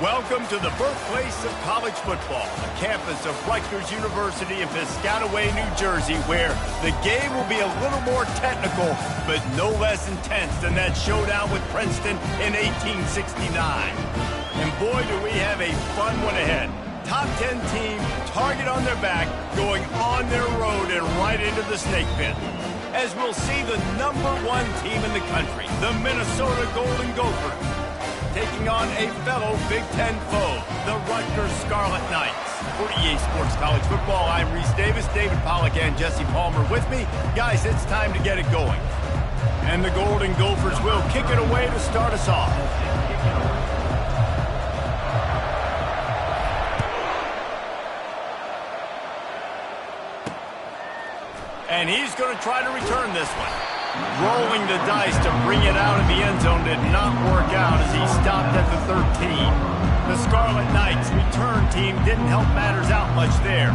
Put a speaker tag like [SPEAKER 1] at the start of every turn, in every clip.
[SPEAKER 1] Welcome to the birthplace of college football, the campus of Rutgers University in Piscataway, New Jersey, where the game will be a little more technical, but no less intense than that showdown with Princeton in 1869. And boy, do we have a fun one ahead. Top 10 team, target on their back, going on their road and right into the snake pit. As we'll see the #1 team in the country, the Minnesota Golden Gophers, taking on a fellow Big Ten foe, the Rutgers Scarlet Knights. For EA Sports College Football, I'm Reese Davis, David Pollack, and Jesse Palmer with me. Guys, it's time to get it going. And the Golden Gophers will kick it away to start us off. And he's going to try to return this one. Rolling the dice to bring it out of the end zone did not work out as he stopped at the 13. The Scarlet Knights return team didn't help matters out much there.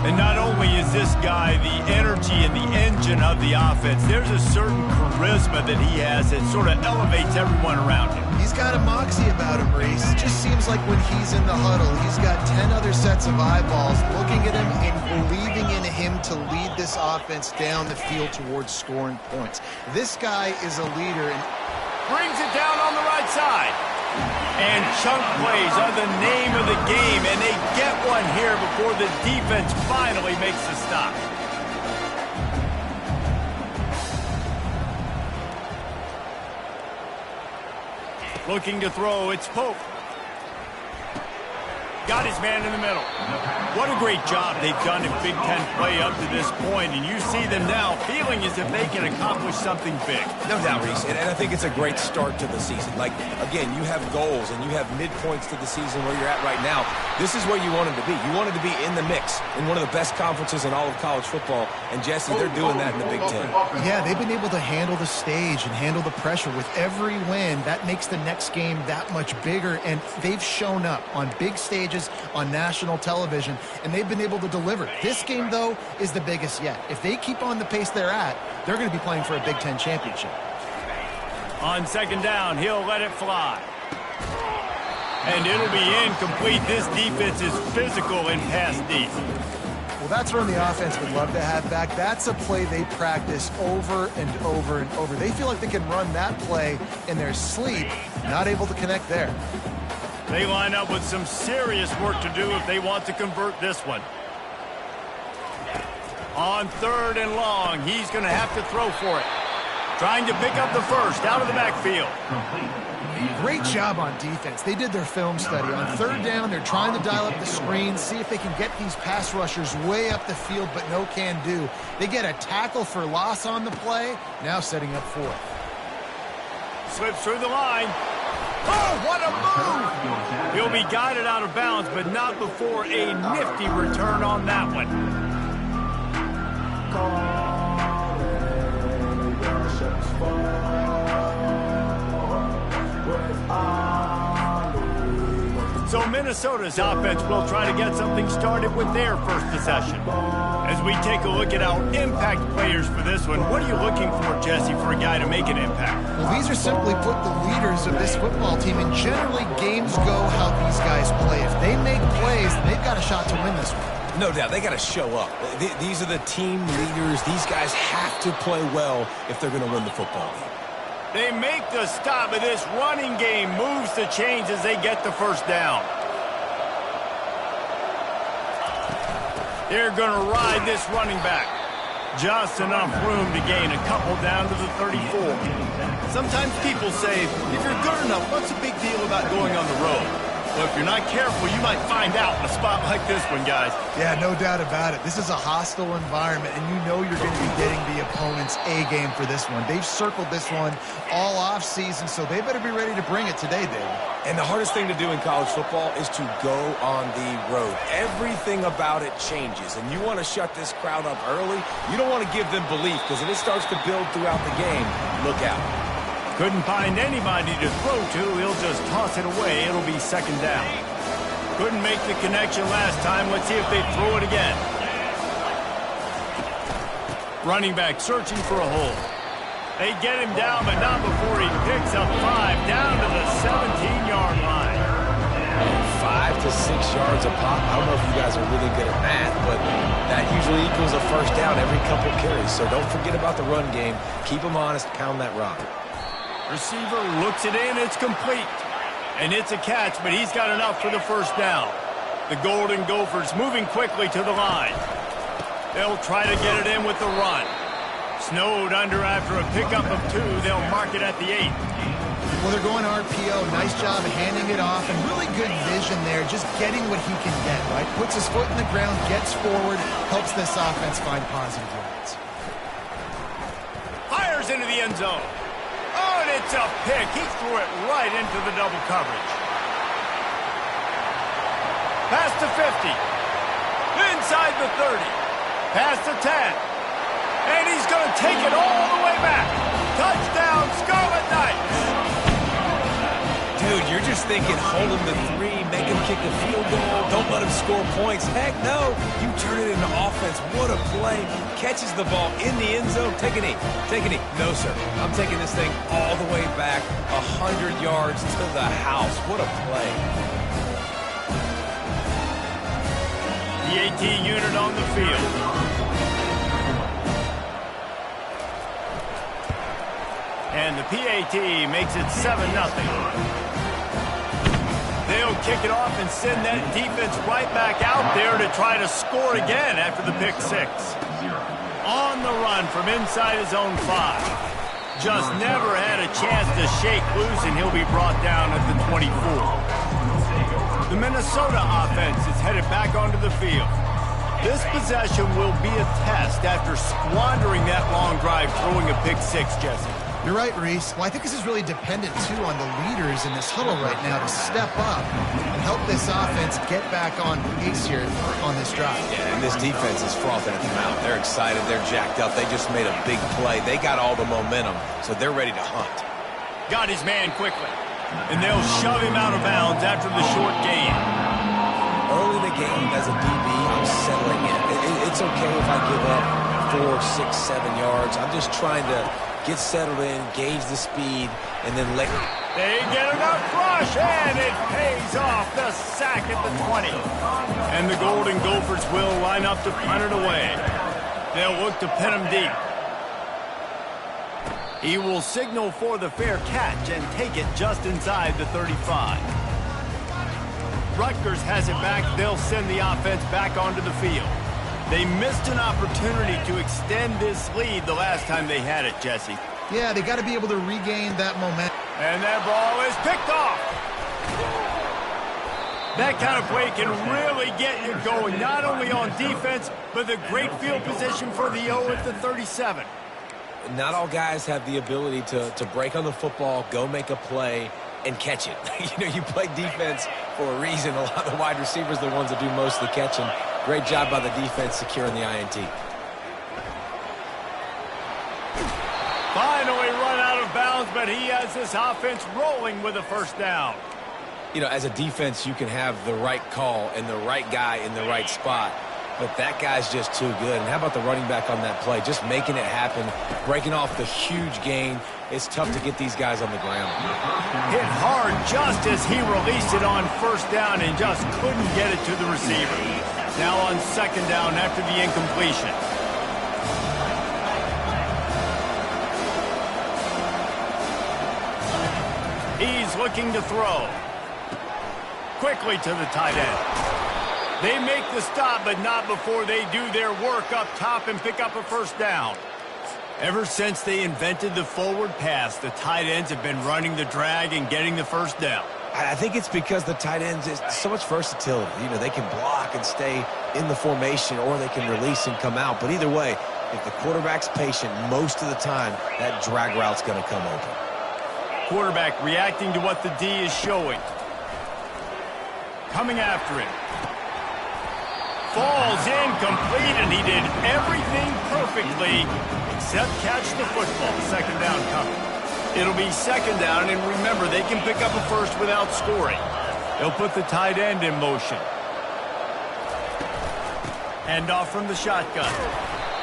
[SPEAKER 1] And not only is this guy the energy and the engine of the offense, there's a certain charisma that he has that sort of elevates everyone around him.
[SPEAKER 2] He's got a moxie about him, Reese. It just seems like when he's in the huddle, he's got 10 other sets of eyeballs looking at him and believing in him to lead this offense down the field towards scoring points. This guy is a leader. And
[SPEAKER 1] brings it down on the right side. And chunk plays are the name of the game, and they get one here before the defense finally makes the stop. Looking to throw, it's Pope. Got his man in the middle. What a great job they've done in Big Ten play up to this point, and you see them now feeling as if they can accomplish something big.
[SPEAKER 3] No doubt, Reese, and I think it's a great start to the season. Like, again, you have goals and you have midpoints to the season where you're at right now. This is where you wanted to be. You wanted to be in the mix in one of the best conferences in all of college football, and Jesse, they're doing that in the Big Ten.
[SPEAKER 2] Yeah, they've been able to handle the stage and handle the pressure with every win. That makes the next game that much bigger, and they've shown up on big stages on national television, and they've been able to deliver. This game, though, is the biggest yet. If they keep on the pace they're at, they're going to be playing for a Big Ten championship.
[SPEAKER 1] On second down, he'll let it fly. And it'll be incomplete. This defense is physical in pass deep.
[SPEAKER 2] Well, that's when the offense would love to have back. That's a play they practice over and over and over. They feel like they can run that play in their sleep, not able to connect there.
[SPEAKER 1] They line up with some serious work to do if they want to convert this one. On third and long, he's going to have to throw for it. Trying to pick up the first out of the backfield.
[SPEAKER 2] Great job on defense. They did their film study. On third down, they're trying to dial up the screen, see if they can get these pass rushers way up the field, but no can do. They get a tackle for loss on the play, now setting up fourth.
[SPEAKER 1] Slips through the line. Oh, what a move! He'll be guided out of bounds, but not before a nifty return on that one. So Minnesota's offense will try to get something started with their first possession. As we take a look at our impact players for this one, what are you looking for, Jesse, for a guy to make an impact?
[SPEAKER 2] Well, these are simply put the leaders of this football team, and generally games go how these guys play. If they make plays, they've got a shot to win this one.
[SPEAKER 3] No doubt, they got to show up. These are the team leaders. These guys have to play well if they're going to win the football game.
[SPEAKER 1] They make the stop, but this running game moves the chains as they get the first down. They're going to ride this running back. Just enough room to gain a couple down to the 34. Sometimes people say, if you're good enough, what's the big deal about going on the road? Well, if you're not careful, you might find out in a spot like this one, guys.
[SPEAKER 2] Yeah, no doubt about it. This is a hostile environment, and you know you're going to be getting the opponent's A-game for this one. They've circled this one all off-season, so they better be ready to bring it today, Dave.
[SPEAKER 3] And the hardest thing to do in college football is to go on the road. Everything about it changes, and you want to shut this crowd up early. You don't want to give them belief, because if it starts to build throughout the game, look out.
[SPEAKER 1] Couldn't find anybody to throw to. He'll just toss it away. It'll be second down. Couldn't make the connection last time. Let's see if they throw it again. Running back searching for a hole. They get him down, but not before he picks up 5 down to the 17-yard line.
[SPEAKER 3] to 6 yards a pop. I don't know if you guys are really good at math, but that usually equals a first down every couple carries. So don't forget about the run game. Keep them honest. Pound that rock.
[SPEAKER 1] Receiver looks it in. It's complete. And it's a catch, but he's got enough for the first down. The Golden Gophers moving quickly to the line. They'll try to get it in with the run. Snowed under after a pickup of 2. They'll mark it at the 8.
[SPEAKER 2] Well, they're going RPO. Nice job handing it off, and really good vision there, just getting what he can get, right? Puts his foot in the ground, gets forward, helps this offense find positive yards.
[SPEAKER 1] Fires into the end zone. Oh, and it's a pick. He threw it right into the double coverage. Past the 50. Inside the 30. Past the 10. And he's going to take it all the way back. Touchdown, Scarlet Knights.
[SPEAKER 3] Dude, you're just thinking, hold him to 3, make him kick a field goal, don't let him score points. Heck no, you turn it into offense. What a play. Catches the ball in the end zone. Take a knee. Take a knee. No, sir. I'm taking this thing all the way back 100 yards to the house. What a play.
[SPEAKER 1] The 18 unit on the field. And the PAT makes it 7-0. They'll kick it off and send that defense right back out there to try to score again after the pick 6. On the run from inside his own 5. Just never had a chance to shake loose, and he'll be brought down at the 24. The Minnesota offense is headed back onto the field. This possession will be a test after squandering that long drive throwing a pick 6, Jesse.
[SPEAKER 2] You're right, Reese. Well, I think this is really dependent, too, on the leaders in this huddle right now to step up and help this offense get back on pace here on this drive.
[SPEAKER 3] Yeah, and this defense is frothing at the mouth. They're excited. They're jacked up. They just made a big play. They got all the momentum, so they're ready to hunt.
[SPEAKER 1] Got his man quickly, and they'll shove him out of bounds after the short gain.
[SPEAKER 3] Early in the game, as a DB, I'm settling in. It's okay if I give up 4, 6, 7 yards. I'm just trying to get settled in, gauge the speed, and then let...
[SPEAKER 1] They get enough rush, and it pays off. The sack at the 20. And the Golden Gophers will line up to punt it away. They'll look to pin him deep. He will signal for the fair catch and take it just inside the 35. Rutgers has it back. They'll send the offense back onto the field. They missed an opportunity to extend this lead the last time they had it, Jesse.
[SPEAKER 2] Yeah, they got to be able to regain that momentum.
[SPEAKER 1] And that ball is picked off. That kind of play can really get you going, not only on defense, but the great field position for the O at the 37.
[SPEAKER 3] Not all guys have the ability to break on the football, go make a play, and catch it. You play defense for a reason. A lot of the wide receivers are the ones that do most of the catching. Great job by the defense securing the INT.
[SPEAKER 1] Finally run out of bounds, but he has this offense rolling with a first down.
[SPEAKER 3] As a defense, you can have the right call and the right guy in the right spot, but that guy's just too good. And how about the running back on that play? Just making it happen, breaking off the huge gain. It's tough to get these guys on the ground.
[SPEAKER 1] Hit hard just as he released it on first down and just couldn't get it to the receiver. Now on second down after the incompletion. He's looking to throw. Quickly to the tight end. They make the stop, but not before they do their work up top and pick up a first down. Ever since they invented the forward pass, the tight ends have been running the drag and getting the first down.
[SPEAKER 3] I think it's because the tight ends is so much versatility. They can block and stay in the formation, or they can release and come out. But either way, if the quarterback's patient most of the time, that drag route's going to come open.
[SPEAKER 1] Quarterback reacting to what the D is showing. Coming after him. Falls incomplete, and he did everything perfectly except catch the football. Second down coming. It'll be second down, and remember, they can pick up a first without scoring. They'll put the tight end in motion. Handoff from the shotgun.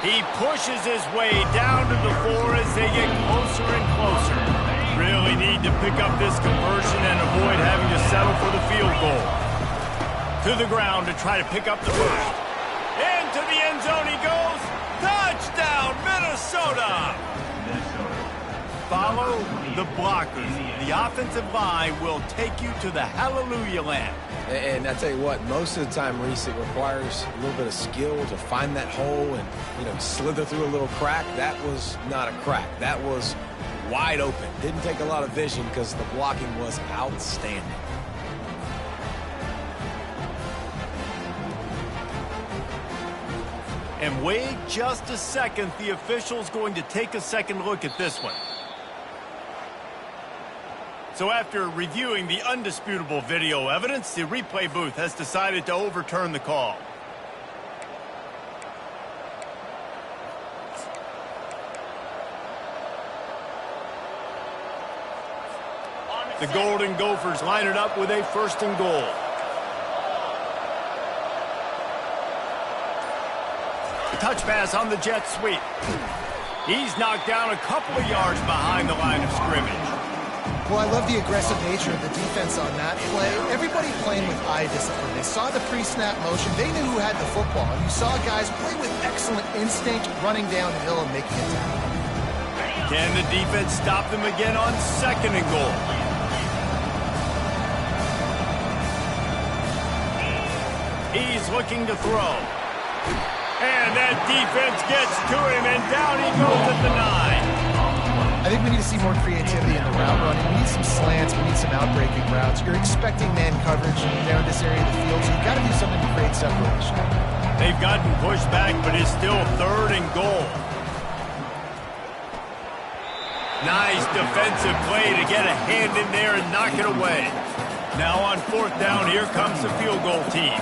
[SPEAKER 1] He pushes his way down to the 4 as they get closer and closer. Really need to pick up this conversion and avoid having to settle for the field goal. To the ground to try to pick up the first. Into the end zone he goes. Touchdown, Minnesota! Follow the blockers. The offensive line will take you to the hallelujah land.
[SPEAKER 3] And I tell you what, most of the time, Reese, it requires a little bit of skill to find that hole and, slither through a little crack. That was not a crack. That was wide open. Didn't take a lot of vision because the blocking was outstanding.
[SPEAKER 1] And wait just a second. The official's going to take a second look at this one. So after reviewing the undisputable video evidence, the replay booth has decided to overturn the call. The Golden Gophers line it up with a 1st and goal. Touch pass on the jet sweep. He's knocked down a couple of yards behind the line of scrimmage.
[SPEAKER 2] Well, I love the aggressive nature of the defense on that play. Everybody playing with eye discipline. They saw the pre-snap motion. They knew who had the football. And you saw guys play with excellent instinct, running down the hill and making a tackle.
[SPEAKER 1] Can the defense stop them again on 2nd and goal? He's looking to throw. And that defense gets to him, and down he goes at the 9.
[SPEAKER 2] I think we need to see more creativity in the route running. We need some slants. We need some out-breaking routes. You're expecting man coverage down this area of the field, so you've got to do something to create separation.
[SPEAKER 1] They've gotten pushed back, but it's still 3rd and goal. Nice defensive play to get a hand in there and knock it away. Now on 4th down, here comes the field goal team.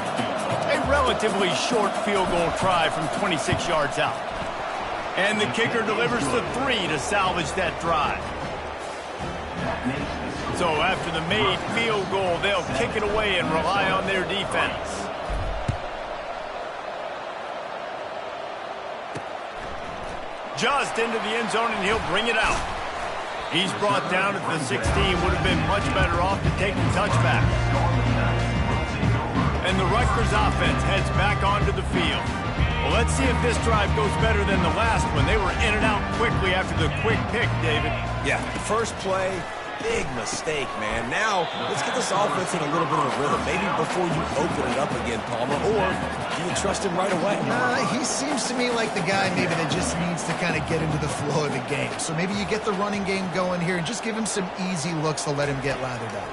[SPEAKER 1] A relatively short field goal try from 26 yards out. And the kicker delivers the 3 to salvage that drive. So after the made field goal, they'll kick it away and rely on their defense. Just into the end zone, and he'll bring it out. He's brought down at the 16. Would have been much better off to take the touchback. And the Rutgers offense heads back onto the field. Well, let's see if this drive goes better than the last one. They were in and out quickly after the quick pick, David.
[SPEAKER 3] Yeah, first play, big mistake, man. Now, let's get this offense in a little bit of a rhythm. Maybe before you open it up again, Palmer, or do you trust him right away?
[SPEAKER 2] He seems to me like the guy maybe that just needs to kind of get into the flow of the game. So maybe you get the running game going here and just give him some easy looks to let him get lathered up.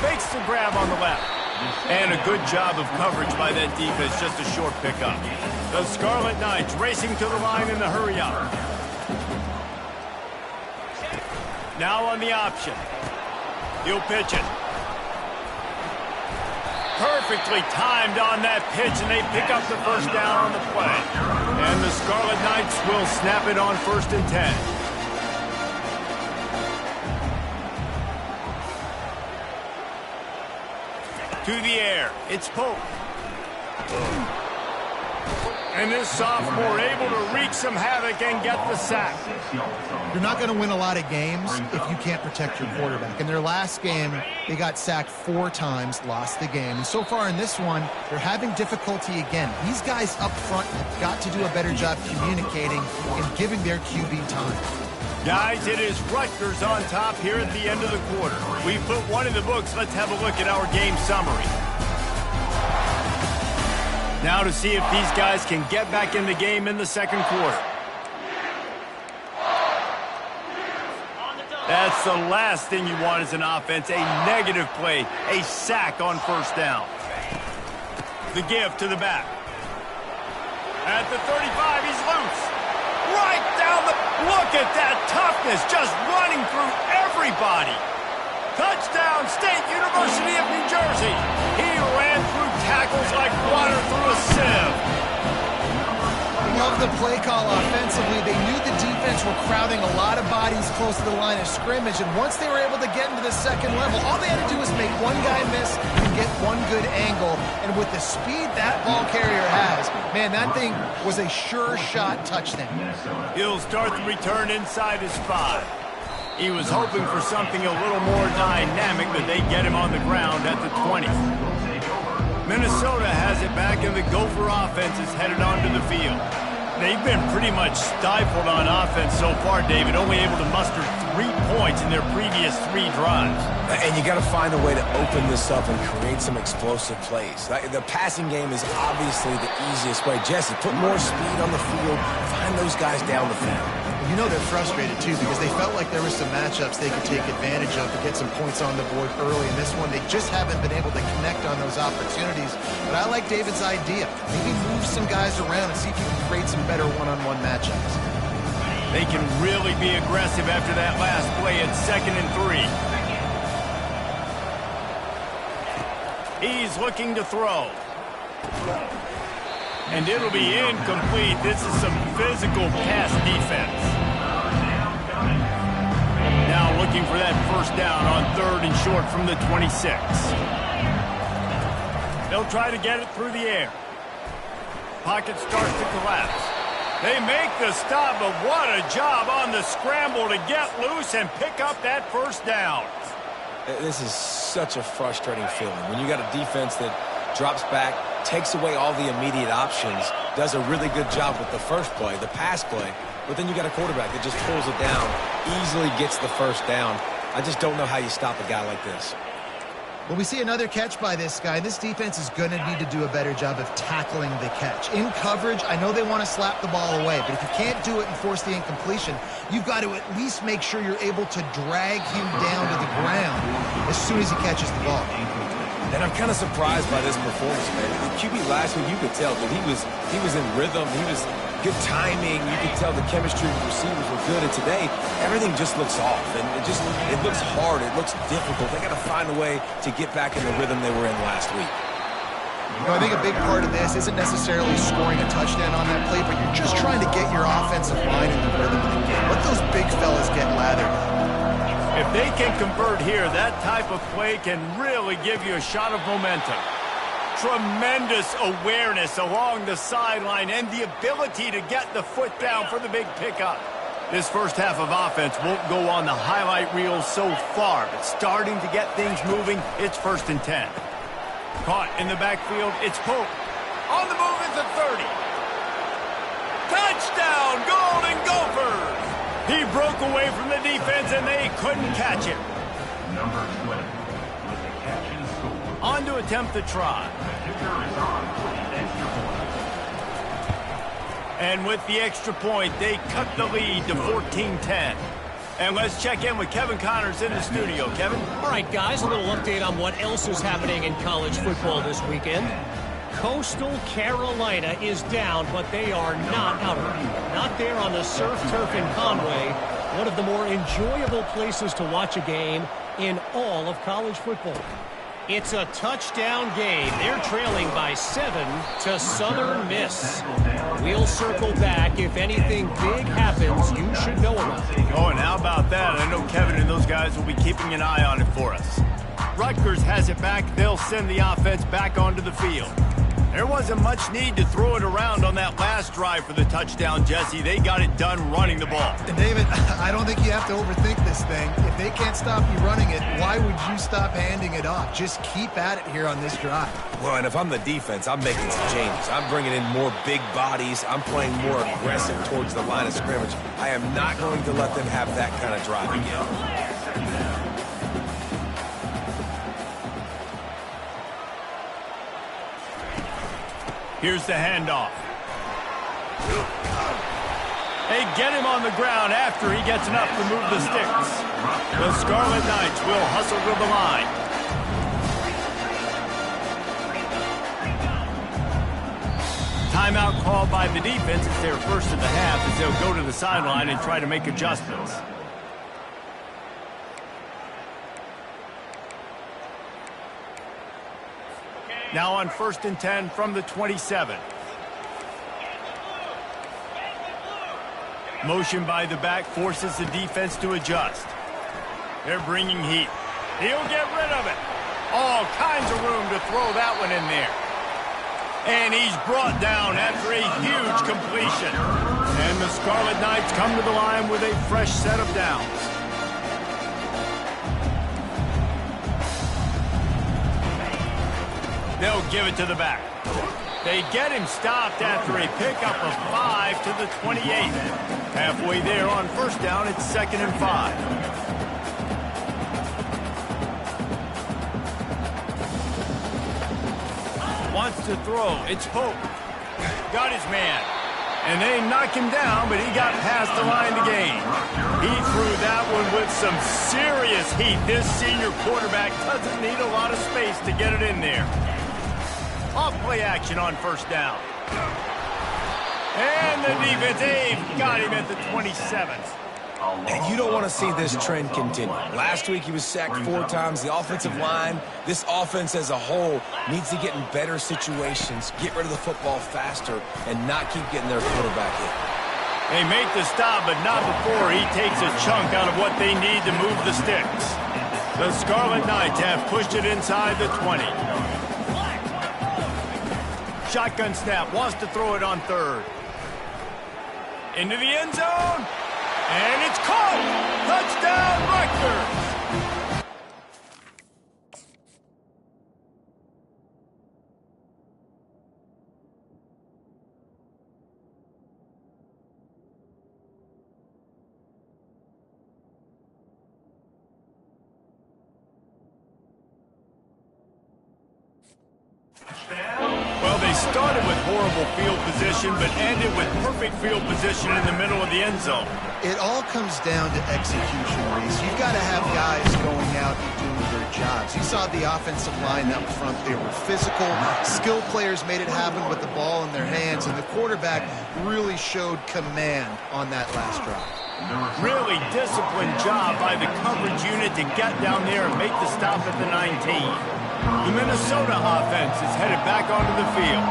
[SPEAKER 1] Fakes the grab on the left. And a good job of coverage by that defense, just a short pickup. The Scarlet Knights racing to the line in the hurry-up. Now on the option. He'll pitch it. Perfectly timed on that pitch, and they pick up the 1st down on the play. And the Scarlet Knights will snap it on 1st and 10. To the air, it's Pope. And this sophomore able to wreak some havoc and get the sack.
[SPEAKER 2] You're not going to win a lot of games if you can't protect your quarterback. In their last game, they got sacked 4 times, lost the game. And so far in this one, they're having difficulty again. These guys up front have got to do a better job communicating and giving their QB time.
[SPEAKER 1] Guys, it is Rutgers on top here at the end of the quarter. We put one in the books. Let's have a look at our game summary. Now to see if these guys can get back in the game in the 2nd quarter. That's the last thing you want as an offense, a negative play, a sack on 1st down. The give to the back. At the 35, he's loose. Right down the... Look at that toughness, just running through everybody. Touchdown, State University of New Jersey. He ran through tackles like water through a sieve.
[SPEAKER 2] Love the play call offensively. They knew the defense were crowding a lot of bodies close to the line of scrimmage, and once they were able to get into the 2nd level, all they had to do was make one guy miss and get one good angle. And with the speed that ball carrier has, man, that thing was a sure shot touchdown.
[SPEAKER 1] He'll start the return inside his 5. He was hoping for something a little more dynamic, but they get him on the ground at the 20. Minnesota has it back, and the Gopher offense is headed onto the field. They've been pretty much stifled on offense so far, David, only able to muster 3 points in their previous 3 drives.
[SPEAKER 3] And you got to find a way to open this up and create some explosive plays. The passing game is obviously the easiest way. Jesse, put more speed on the field, find those guys down the field.
[SPEAKER 2] You know they're frustrated, too, because they felt like there were some matchups they could take advantage of to get some points on the board early. In this one, they just haven't been able to connect on those opportunities. But I like David's idea. Maybe move some guys around and see if you can create some better one-on-one matchups.
[SPEAKER 1] They can really be aggressive after that last play at 2nd and 3. He's looking to throw. And it'll be incomplete. This is some physical pass defense. Now looking for that first down on 3rd and short from the 26. They'll try to get it through the air. Pocket starts to collapse. They make the stop, but what a job on the scramble to get loose and pick up that first down.
[SPEAKER 3] This is such a frustrating feeling when you got a defense that drops back, takes away all the immediate options, does a really good job with the first play, the pass play, but then you got a quarterback that just pulls it down, easily gets the first down. I just don't know how you stop a guy like this.
[SPEAKER 2] Well, we see another catch by this guy. This defense is going to need to do a better job of tackling the catch. In coverage, I know they want to slap the ball away, but if you can't do it and force the incompletion, you've got to at least make sure you're able to drag him down to the ground as soon as he catches the ball.
[SPEAKER 3] And I'm kind of surprised by this performance, man. The QB last week, you could tell that he was in rhythm. He was good timing. You could tell the chemistry with receivers were good. And today, everything just looks off. And it looks hard. It looks difficult. They got to find a way to get back in the rhythm they were in last week.
[SPEAKER 2] You know, I think a big part of this isn't necessarily scoring a touchdown on that play, but you're just trying to get your offensive line in the rhythm of the game. Let those big fellas get lathered.
[SPEAKER 1] If they can convert here, that type of play can really give you a shot of momentum. Tremendous awareness along the sideline and the ability to get the foot down for the big pickup. This first half of offense won't go on the highlight reel so far, but starting to get things moving, it's 1st and 10. Caught in the backfield, it's Pope. On the move is the 30. Touchdown, Golden Gophers! He broke away from the defense, and they couldn't catch him.
[SPEAKER 4] Number 20 with the catch and score.
[SPEAKER 1] On to attempt the try.
[SPEAKER 4] The kicker is on for the extra point.
[SPEAKER 1] And with the extra point, they cut the lead to 14-10. And let's check in with Kevin Connors in the studio. Kevin?
[SPEAKER 5] All right, guys, a little update on what else is happening in college football this weekend. Coastal Carolina is down, but they are not out of it. Not there on the surf turf in Conway, one of the more enjoyable places to watch a game in all of college football. It's a touchdown game. They're trailing by 7 to Southern Miss. We'll circle back. If anything big happens, you should know about it.
[SPEAKER 1] Oh, and how about that? I know Kevin and those guys will be keeping an eye on it for us. Rutgers has it back. They'll send the offense back onto the field. There wasn't much need to throw it around on that last drive for the touchdown, Jesse. They got it done running the ball.
[SPEAKER 2] And David, I don't think you have to overthink this thing. If they can't stop you running it, why would you stop handing it off? Just keep at it here on this drive.
[SPEAKER 3] Well, and if I'm the defense, I'm making some changes. I'm bringing in more big bodies. I'm playing more aggressive towards the line of scrimmage. I am not going to let them have that kind of drive again.
[SPEAKER 1] Here's the handoff. They get him on the ground after he gets enough to move the sticks. The Scarlet Knights will hustle to the line. Timeout called by the defense. It's their first of the half as they'll go to the sideline and try to make adjustments. Now on 1st and 10 from the 27. Motion by the back forces the defense to adjust. They're bringing heat. He'll get rid of it. All kinds of room to throw that one in there. And he's brought down after a huge completion. And the Scarlet Knights come to the line with a fresh set of downs. They'll give it to the back. They get him stopped after a pickup of 5 to the 28. Halfway there on first down, it's 2nd and 5. Wants to throw. It's Pope. Got his man. And they knock him down, but he got past the line to gain. He threw that one with some serious heat. This senior quarterback doesn't need a lot of space to get it in there. Off play action on first down. And the defense got him at the 27th.
[SPEAKER 3] And you don't want to see this trend continue. Last week he was sacked 4 times. The offensive line, this offense as a whole, needs to get in better situations, get rid of the football faster, and not keep getting their quarterback hit.
[SPEAKER 1] They make the stop, but not before he takes a chunk out of what they need to move the sticks. The Scarlet Knights have pushed it inside the 20. Shotgun snap, wants to throw it on 3rd. Into the end zone. And it's caught! Touchdown, Rutgers! Well, they started with horrible field position, but ended with perfect field position in the middle of the end zone.
[SPEAKER 2] It all comes down to execution, Reese. You've got to have guys going out and doing their jobs. You saw the offensive line up front. They were physical. Skilled players made it happen with the ball in their hands, and the quarterback really showed command on that last drive.
[SPEAKER 1] Really disciplined job by the coverage unit to get down there and make the stop at the 19. The Minnesota offense is headed back onto the field.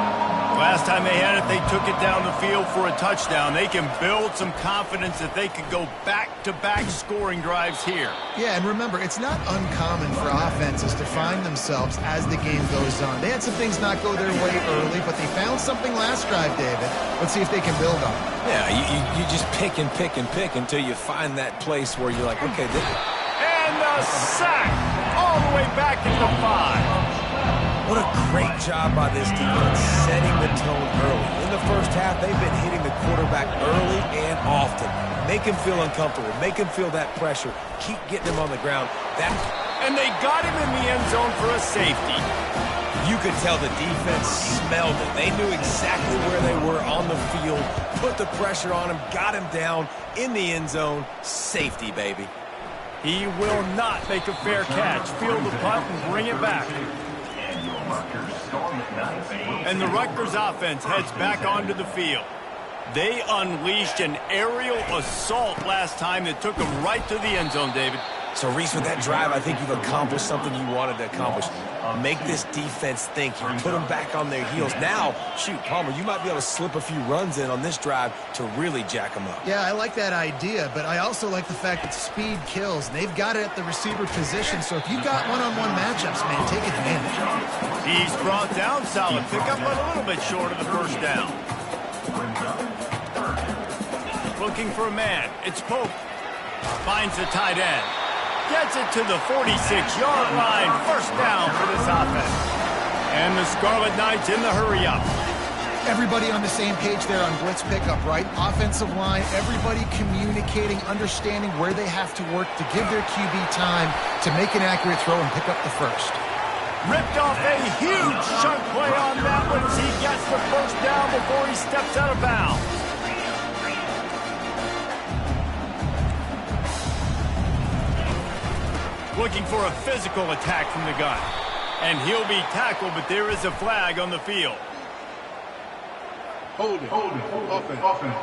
[SPEAKER 1] Last time they had it, they took it down the field for a touchdown. They can build some confidence that they could go back-to-back scoring drives here.
[SPEAKER 2] Yeah, and remember, it's not uncommon for offenses to find themselves as the game goes on. They had some things not go their way early, but they found something last drive, David. Let's see if they can build on it.
[SPEAKER 3] Yeah, you just pick and pick and pick until you find that place where you're like, okay,
[SPEAKER 1] and a sack all the way back at the 5.
[SPEAKER 3] What a great job by this defense, setting the tone early. In the first half, they've been hitting the quarterback early and often. Make him feel uncomfortable. Make him feel that pressure. Keep getting him on the ground.
[SPEAKER 1] And they got him in the end zone for a safety.
[SPEAKER 3] You could tell the defense smelled it. They knew exactly where they were on the field, put the pressure on him, got him down in the end zone. Safety, baby.
[SPEAKER 1] He will not make a fair catch. Field the punt and bring it back. And the Rutgers offense heads back onto the field. They unleashed an aerial assault last time that took them right to the end zone, David.
[SPEAKER 3] So, Reese, with that drive, I think you've accomplished something you wanted to accomplish. Make this defense think. You put them back on their heels. Now, shoot, Palmer, you might be able to slip a few runs in on this drive to really jack them up.
[SPEAKER 2] Yeah, I like that idea, but I also like the fact that speed kills. They've got it at the receiver position, so if you've got one-on-one matchups, man, take advantage.
[SPEAKER 1] He's brought down, solid pickup, but a little bit short of the first down. Looking for a man. It's Pope. Finds the tight end. Gets it to the 46-yard line. First down for this offense. And the Scarlet Knights in the hurry-up.
[SPEAKER 2] Everybody on the same page there on blitz pickup, right? Offensive line, everybody communicating, understanding where they have to work to give their QB time to make an accurate throw and pick up the first.
[SPEAKER 1] Ripped off a huge chunk play on that one as he gets the first down before he steps out of bounds. Looking for a physical attack from the gun. And he'll be tackled, but there is a flag on the field.
[SPEAKER 6] Hold it. Offense.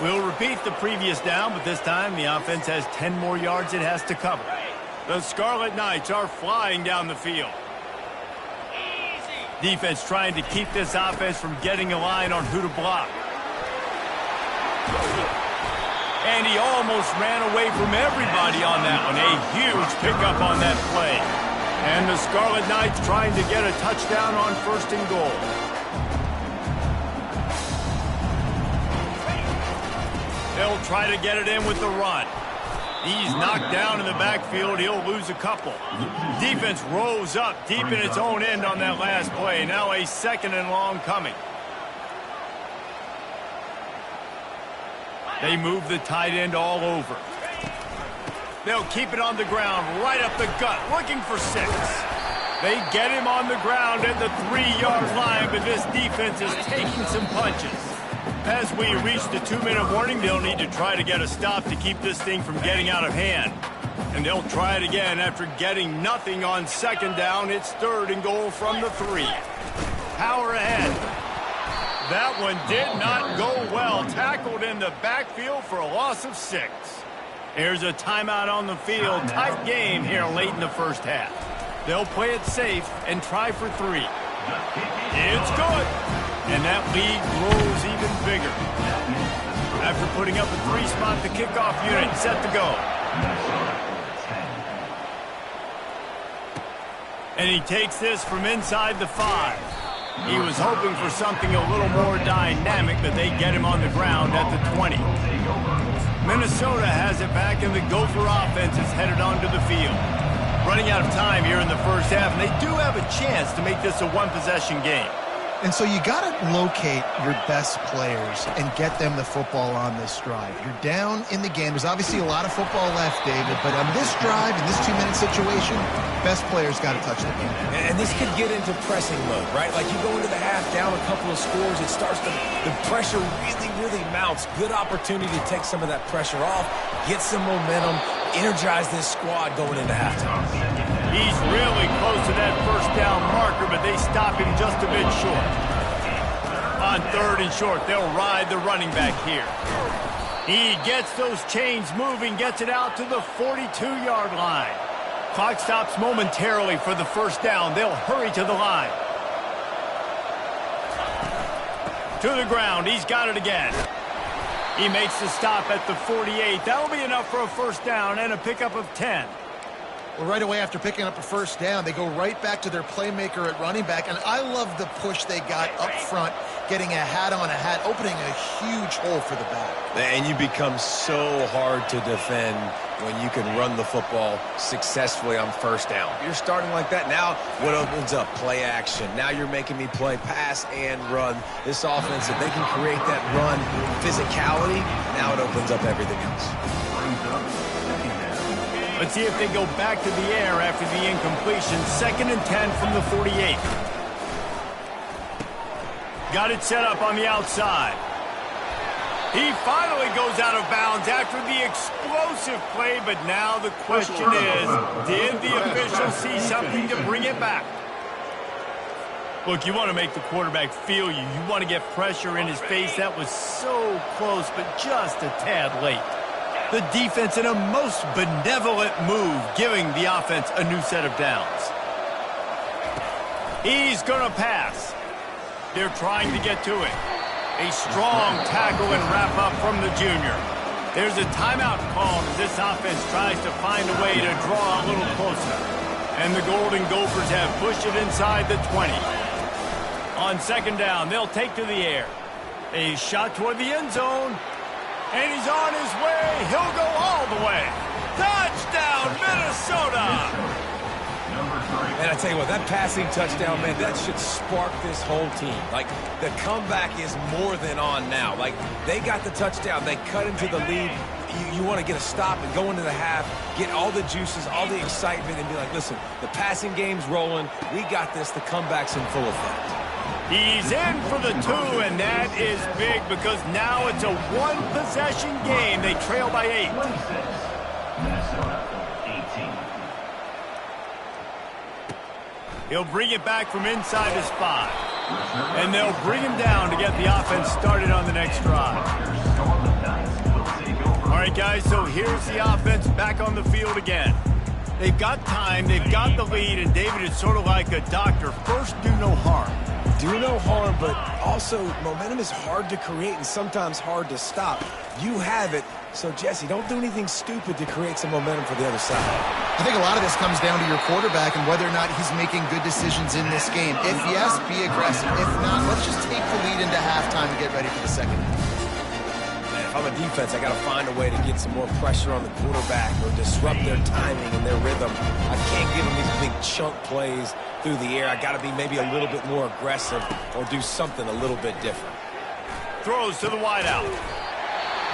[SPEAKER 1] We'll repeat the previous down, but this time the offense has 10 more yards it has to cover. The Scarlet Knights are flying down the field. Defense trying to keep this offense from getting a line on who to block. And he almost ran away from everybody on that one. A huge pickup on that play. And the Scarlet Knights trying to get a touchdown on first and goal. They'll try to get it in with the run. He's knocked down in the backfield. He'll lose a couple. Defense rolls up deep in its own end on that last play. Now a 2nd and long coming. They move the tight end all over. They'll keep it on the ground, right up the gut, looking for 6. They get him on the ground at the 3-yard line, but this defense is taking some punches. As we reach the 2-minute warning, they'll need to try to get a stop to keep this thing from getting out of hand. And they'll try it again after getting nothing on 2nd down. It's 3rd and goal from the 3. Power ahead. That one did not go well. Tackled in the backfield for a loss of 6. Here's a timeout on the field. Tight game here late in the first half. They'll play it safe and try for 3. It's good. And that lead grows even bigger. After putting up a 3-spot, the kickoff unit set to go. And he takes this from inside the 5. He was hoping for something a little more dynamic, but they get him on the ground at the 20. Minnesota has it back, and the Gopher offense is headed onto the field. Running out of time here in the first half, and they do have a chance to make this a 1-possession game.
[SPEAKER 2] And so you got to locate your best players and get them the football on this drive. You're down in the game. There's obviously a lot of football left, David, but on this drive, in this 2-minute situation, best players got to touch the ball.
[SPEAKER 3] And this could get into pressing mode, right? Like you go into the half down a couple of scores, it starts to, the pressure really mounts. Good opportunity to take some of that pressure off, get some momentum, energize this squad going into halftime.
[SPEAKER 1] He's really close to that 1st down marker, but they stop him just a bit short. On 3rd and short, they'll ride the running back here. He gets those chains moving, gets it out to the 42-yard line. Clock stops momentarily for the 1st down. They'll hurry to the line. To the ground. He's got it again. He makes the stop at the 48. That'll be enough for a 1st down and a pickup of 10.
[SPEAKER 2] Well, right away after picking up a 1st down, they go right back to their playmaker at running back. And I love the push they got up front, getting a hat on a hat, opening a huge hole for the back.
[SPEAKER 3] And you become so hard to defend when you can run the football successfully on 1st down. If you're starting like that, now what opens up? Play action. Now you're making me play pass and run. This offense, if they can create that run physicality, now it opens up everything else.
[SPEAKER 1] Let's see if they go back to the air after the incompletion. 2nd and 10 from the 48. Got it set up on the outside. He finally goes out of bounds after the explosive play, but now the question is, did the official see something to bring it back? Look, you want to make the quarterback feel you. You want to get pressure in his face. That was so close, but just a tad late. The defense in a most benevolent move, giving the offense a new set of downs. He's going to pass. They're trying to get to it. A strong tackle and wrap up from the junior. There's a timeout called as this offense tries to find a way to draw a little closer. And the Golden Gophers have pushed it inside the 20. On 2nd down, they'll take to the air. A shot toward the end zone. And he's on his way. He'll go all the way. Touchdown, Minnesota!
[SPEAKER 3] And I tell you what, that passing touchdown, man, that should spark this whole team. Like, the comeback is more than on now. Like, they got the touchdown. They cut into the lead. You want to get a stop and go into the half, get all the juices, all the excitement, and be like, listen, the passing game's rolling. We got this. The comeback's in full effect.
[SPEAKER 1] He's in for the 2, and that is big because now it's a 1-possession game. They trail by 8.
[SPEAKER 4] Minnesota, 18.
[SPEAKER 1] He'll bring it back from inside his 5. And they'll bring him down to get the offense started on the next drive. All right, guys, so here's the offense back on the field again. They've got time, they've got the lead, and David, it's sort of like a doctor. First, do no harm.
[SPEAKER 3] Do no harm, but also momentum is hard to create and sometimes hard to stop. You have it, so Jesse, don't do anything stupid to create some momentum for the other side.
[SPEAKER 2] I think a lot of this comes down to your quarterback and whether or not he's making good decisions in this game. If yes, be aggressive. If not, let's just take the lead into halftime and get ready for the second.
[SPEAKER 3] And if I'm a defense, I got to find a way to get some more pressure on the quarterback or disrupt their timing and their rhythm. I can't give them these big chunk plays through the air. I got to be maybe a little bit more aggressive or do something a little bit different.
[SPEAKER 1] Throws to the wideout.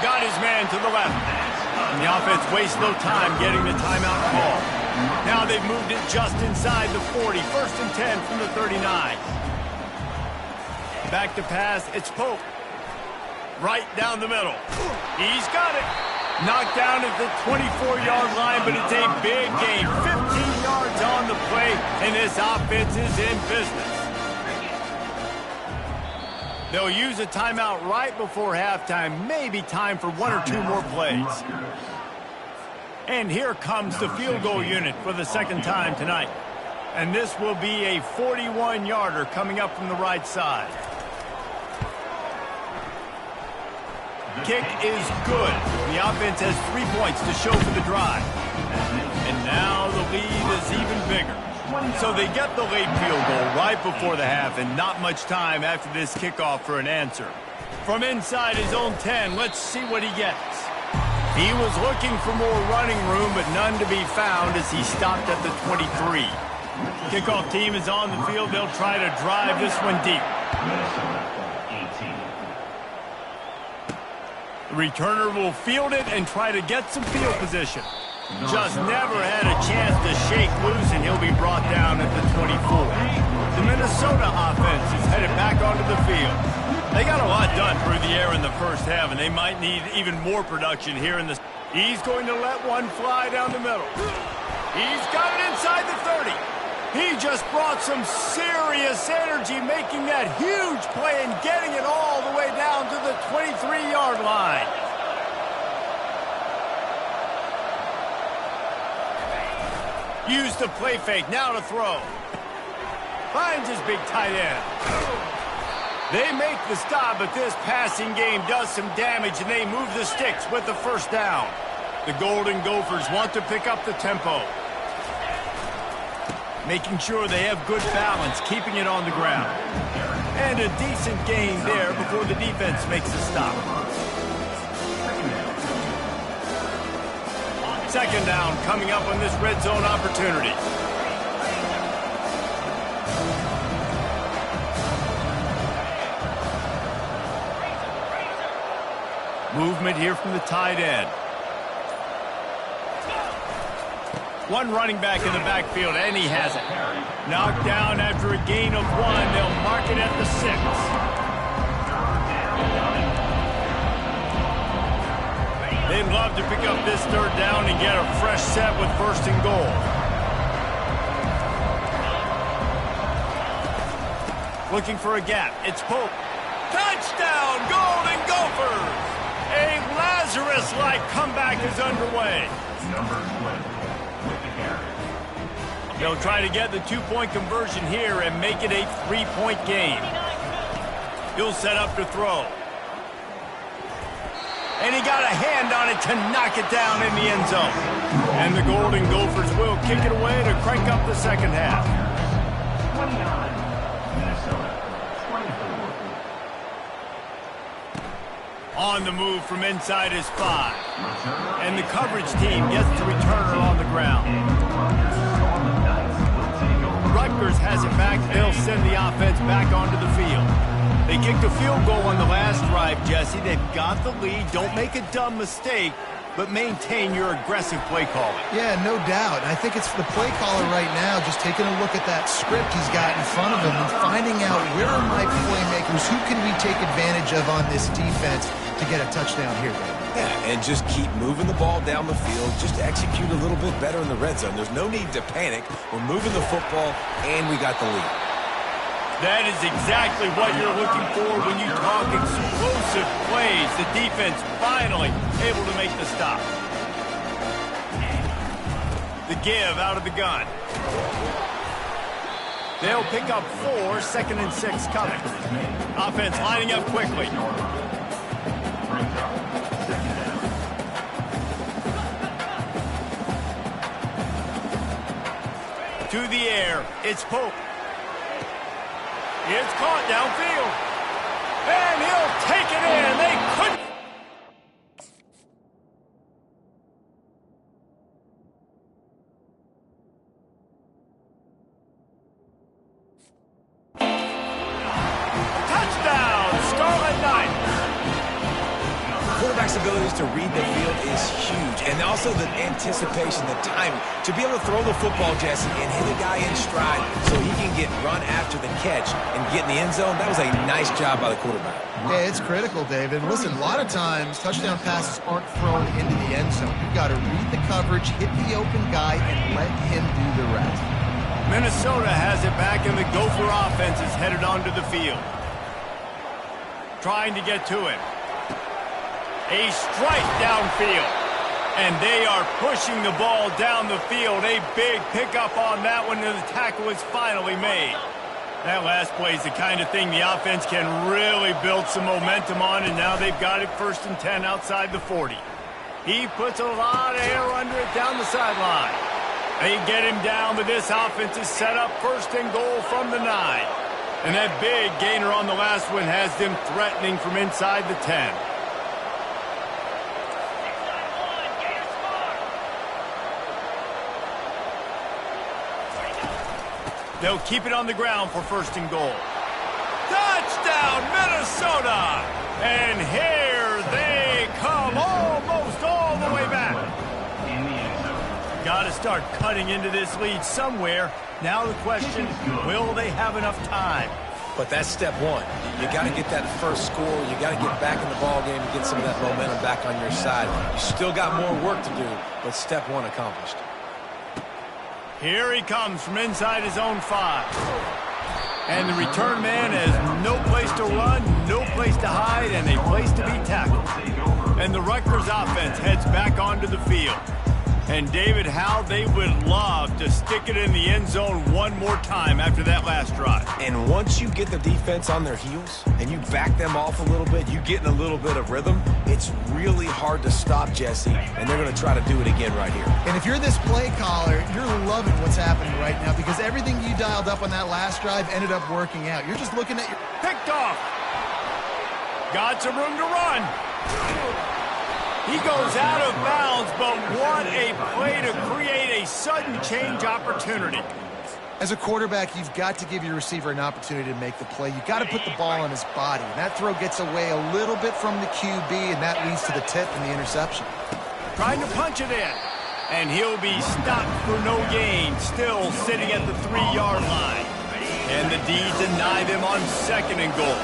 [SPEAKER 1] Got his man to the left. And the offense wastes no time getting the timeout call. Now they've moved it just inside the 40. 1st and 10 from the 39. Back to pass. It's Pope. Right down the middle. He's got it. Knocked down at the 24-yard line, but it's a big gain. 15 yards on the play, and this offense is in business. They'll use a timeout right before halftime. Maybe time for 1 or 2 more plays. And here comes the field goal unit for the second time tonight. And this will be a 41-yarder coming up from the right side. Kick is good. The offense has 3 points to show for the drive. And now the lead is even bigger. So they get the late field goal right before the half, and not much time after this kickoff for an answer. From inside his own 10, let's see what he gets. He was looking for more running room, but none to be found as he stopped at the 23. Kickoff team is on the field. They'll try to drive this one deep. The returner will field it and try to get some field position. Just never had a chance to shake loose, and he'll be brought down at the 24. The Minnesota offense is headed back onto the field. They got a lot done through the air in the first half, and they might need even more production here in the... He's going to let one fly down the middle. He's got it inside the 30. He just brought some serious energy, making that huge play and getting it all the way down to the 23-yard line. Use the play fake, now to throw. Finds his big tight end. They make the stop, but this passing game does some damage, and they move the sticks with the first down. The Golden Gophers want to pick up the tempo. Making sure they have good balance, keeping it on the ground. And a decent gain there before the defense makes the stop. Second down coming up on this red zone opportunity. Movement here from the tight end. One running back in the backfield, and he has it. Knocked down after a gain of 1. They'll mark it at the 6. They'd love to pick up this third down and get a fresh set with 1st and goal. Looking for a gap. It's Pope. Touchdown, Golden Gophers! A Lazarus-like comeback is underway.
[SPEAKER 4] Number 12 with the carry.
[SPEAKER 1] They'll try to get the 2-point conversion here and make it a 3-point game. He'll set up to throw. And he got a hand on it to knock it down in the end zone. And the Golden Gophers will kick it away to crank up the second half.
[SPEAKER 4] 29, Minnesota, 24.
[SPEAKER 1] On the move from inside his 5. And the coverage team gets the returner on the ground. Rutgers has it back. They'll send the offense back onto the field. They kicked a field goal on the last drive, Jesse. They've got the lead. Don't make a dumb mistake, but maintain your aggressive play calling.
[SPEAKER 2] Yeah, no doubt. I think it's the play caller right now just taking a look at that script he's got in front of him and finding out where are my playmakers, who can we take advantage of on this defense to get a touchdown here, David.
[SPEAKER 3] Yeah, and just keep moving the ball down the field. Just execute a little bit better in the red zone. There's no need to panic. We're moving the football, and we got the lead.
[SPEAKER 1] That is exactly what you're looking for when you talk explosive plays. The defense finally able to make the stop. The give out of the gun. They'll pick up 4, 2nd and 6 coming. Offense lining up quickly. To the air, it's Pope. It's caught downfield. And he'll take it in. They couldn't.
[SPEAKER 3] quarterback's abilities to read the field is huge, and also the anticipation, the timing. To be able to throw the football, Jesse, and hit a guy in stride so he can get run after the catch and get in the end zone, that was a nice job by the quarterback.
[SPEAKER 2] Yeah, it's critical, David. Listen, a lot of times touchdown passes aren't thrown into the end zone. You've got to read the coverage, hit the open guy, and let him do the rest.
[SPEAKER 1] Minnesota has it back, and the Gopher offense is headed onto the field. Trying to get to him. A strike downfield. And they are pushing the ball down the field. A big pickup on that one, and the tackle is finally made. That last play is the kind of thing the offense can really build some momentum on, and now they've got it 1st and 10 outside the 40. He puts a lot of air under it down the sideline. They get him down, but this offense is set up 1st and goal from the 9. And that big gainer on the last one has them threatening from inside the 10. They'll keep it on the ground for 1st and goal. Touchdown, Minnesota! And here they come, almost all the way back. Got to start cutting into this lead somewhere. Now the question, will they have enough time?
[SPEAKER 3] But that's step one. You got to get that first score. You got to get back in the ball game and get some of that momentum back on your side. You still got more work to do, but step one accomplished.
[SPEAKER 1] Here he comes from inside his own 5. And the return man has no place to run, no place to hide, and a place to be tackled. And the Rutgers offense heads back onto the field. And David, how they would love to stick it in the end zone one more time after that last drive.
[SPEAKER 3] And once you get the defense on their heels and you back them off a little bit, you get in a little bit of rhythm, it's really hard to stop, Jesse, and they're going to try to do it again right here.
[SPEAKER 2] And if you're this play caller, you're loving what's happening right now because everything you dialed up on that last drive ended up working out. You're just looking at your...
[SPEAKER 1] Picked off. Got some room to run. He goes out of bounds, but what a play to create a sudden change opportunity.
[SPEAKER 2] As a quarterback, you've got to give your receiver an opportunity to make the play. You've got to put the ball on his body. And that throw gets away a little bit from the QB, and that leads to the tip and the interception.
[SPEAKER 1] Trying to punch it in. And he'll be stopped for no gain, still sitting at the 3-yard line. And the D deny them on 2nd and goal.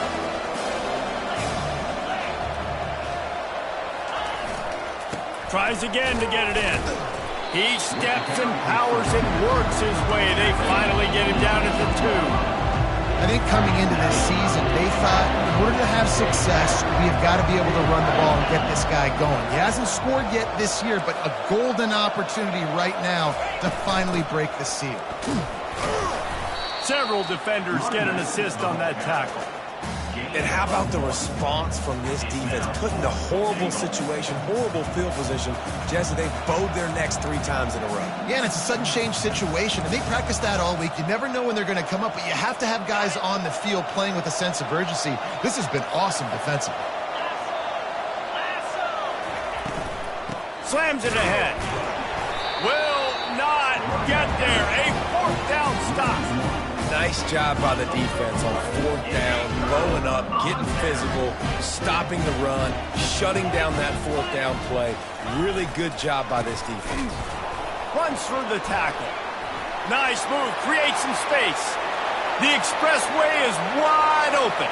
[SPEAKER 1] Tries again to get it in. He steps and powers and works his way. They finally get him down at the 2.
[SPEAKER 2] I think coming into this season, they thought in order to have success, we have got to be able to run the ball and get this guy going. He hasn't scored yet this year, but a golden opportunity right now to finally break the seal.
[SPEAKER 1] Several defenders get an assist on that tackle.
[SPEAKER 3] And how about the response from this defense? Put in a horrible situation, horrible field position. Jesse, they've bowed their necks 3 times in a row.
[SPEAKER 2] Yeah, and it's a sudden change situation, and they practice that all week. You never know when they're going to come up, but you have to have guys on the field playing with a sense of urgency. This has been awesome defensively.
[SPEAKER 1] Slams it ahead. Will not get there. A 4th down stop.
[SPEAKER 3] Nice job by the defense on 4th down, blowing up, getting physical, stopping the run, shutting down that 4th down play. Really good job by this defense.
[SPEAKER 1] Runs through the tackle. Nice move, creates some space. The expressway is wide open.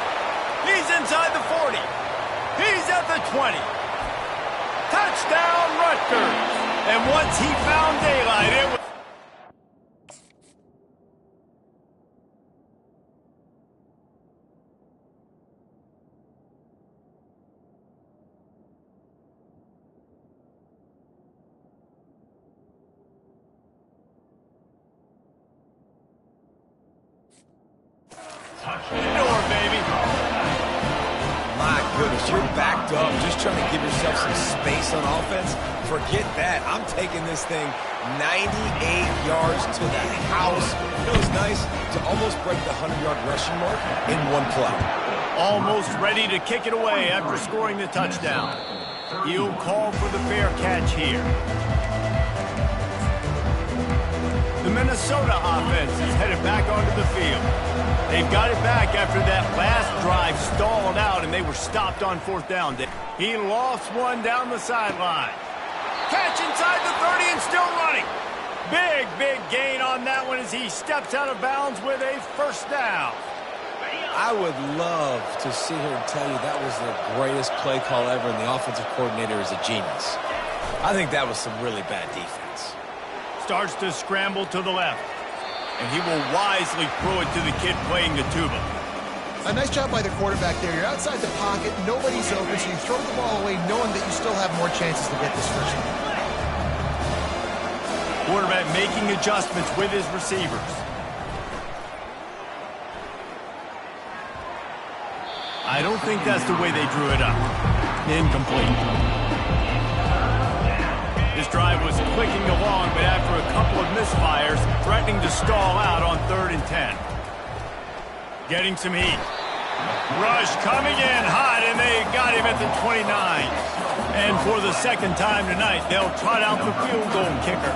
[SPEAKER 1] He's inside the 40. He's at the 20. Touchdown, Rutgers. And once he found daylight, it was... Door, baby.
[SPEAKER 3] My goodness, you're backed up, just trying to give yourself some space on offense. Forget that. I'm taking this thing 98 yards to the house. It was nice to almost break the 100-yard rushing mark in one play.
[SPEAKER 1] Almost ready to kick it away after scoring the touchdown. He'll call for the fair catch here. The Minnesota offense is headed back onto the field. They've got it back after that last drive stalled out and they were stopped on fourth down. He lost one down the sideline. Catch inside the 30 and still running. Big gain on that one as he steps out of bounds with a first down.
[SPEAKER 3] I would love to sit here and tell you that was the greatest play call ever, and the offensive coordinator is a genius. I think that was some really bad defense.
[SPEAKER 1] Starts to scramble to the left, and he will wisely throw it to the kid playing the tuba.
[SPEAKER 2] A nice job by the quarterback there. You're outside the pocket, nobody's open, so you throw the ball away knowing that you still have more chances to get this first down.
[SPEAKER 1] Quarterback making adjustments with his receivers. I don't think that's the way they drew it up. Incomplete. This drive was clicking along, but after a couple of misfires, threatening to stall out on 3rd and 10. Getting some heat. Rush coming in hot, and they got him at the 29. And for the second time tonight, they'll trot out the field goal kicker.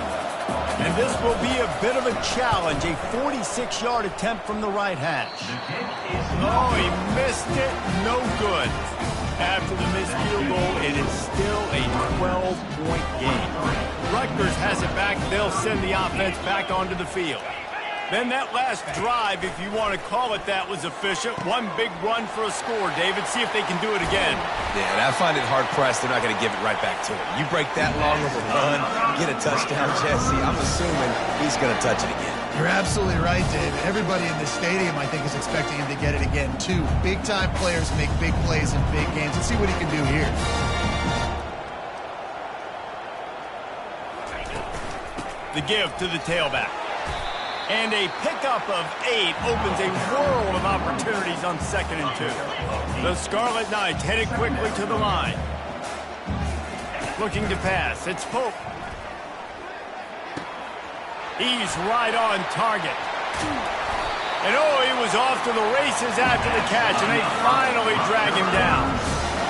[SPEAKER 1] And this will be a bit of a challenge, a 46-yard attempt from the right hash. Oh, he missed it. No good. After the missed field goal, it is still a 12-point game. Rutgers has it back. They'll send the offense back onto the field. Then that last drive, if you want to call it that, was efficient. One big run for a score, David. See if they can do it again.
[SPEAKER 3] Yeah, and I find it hard-pressed they're not going to give it right back to him. You break that long of a run, get a touchdown, Jesse, I'm assuming he's going to touch it again.
[SPEAKER 2] You're absolutely right, David. Everybody in this stadium, I think, is expecting him to get it again, too. Big-time players make big plays in big games. Let's see what he can do here.
[SPEAKER 1] The give to the tailback. And a pickup of 8 opens a world of opportunities on 2nd and 2. The Scarlet Knights headed quickly to the line. Looking to pass. It's Pope. He's right on target. And he was off to the races after the catch, and they finally drag him down.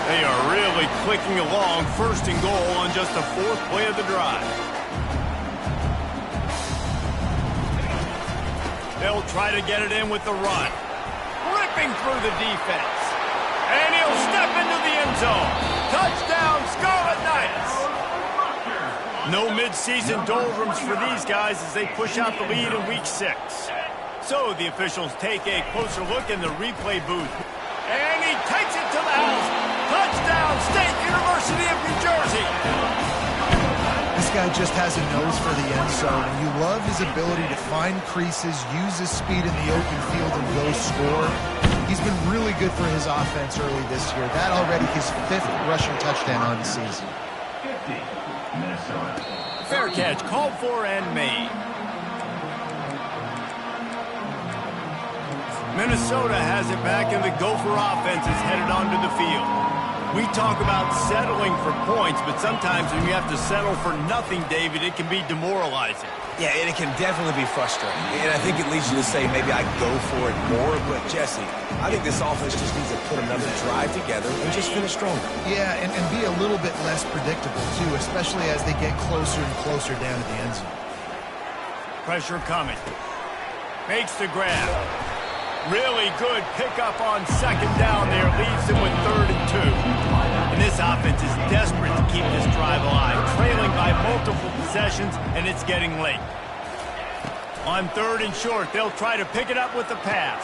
[SPEAKER 1] They are really clicking along, 1st and goal on just the 4th play of the drive. They'll try to get it in with the run. Ripping through the defense. And he'll step into the end zone. Touchdown, Scarlet Knights. No midseason doldrums for these guys as they push out the lead in Week 6. So the officials take a closer look in the replay booth. And he takes it to the house. Touchdown, State University of New Jersey.
[SPEAKER 2] This guy just has a nose for the end zone, and you love his ability to find creases, use his speed in the open field, and go score. He's been really good for his offense early this year. That already his 5th rushing touchdown on the season.
[SPEAKER 4] 50, Minnesota.
[SPEAKER 1] Fair catch, called for and made. Minnesota has it back, and the Gopher offense is headed onto the field. We talk about settling for points, but sometimes when you have to settle for nothing, David, it can be demoralizing.
[SPEAKER 3] Yeah, and it can definitely be frustrating. And I think it leads you to say maybe I go for it more. But, Jesse, I think this offense just needs to put another drive together and just finish stronger.
[SPEAKER 2] Yeah, and be a little bit less predictable, too, especially as they get closer and closer down at the end zone.
[SPEAKER 1] Pressure coming. Makes the grab. Really good pickup on 2nd down there. Leaves them with 3rd and 2. And this offense is desperate to keep this drive alive. Trailing by multiple possessions, and it's getting late. On 3rd and short, they'll try to pick it up with the pass.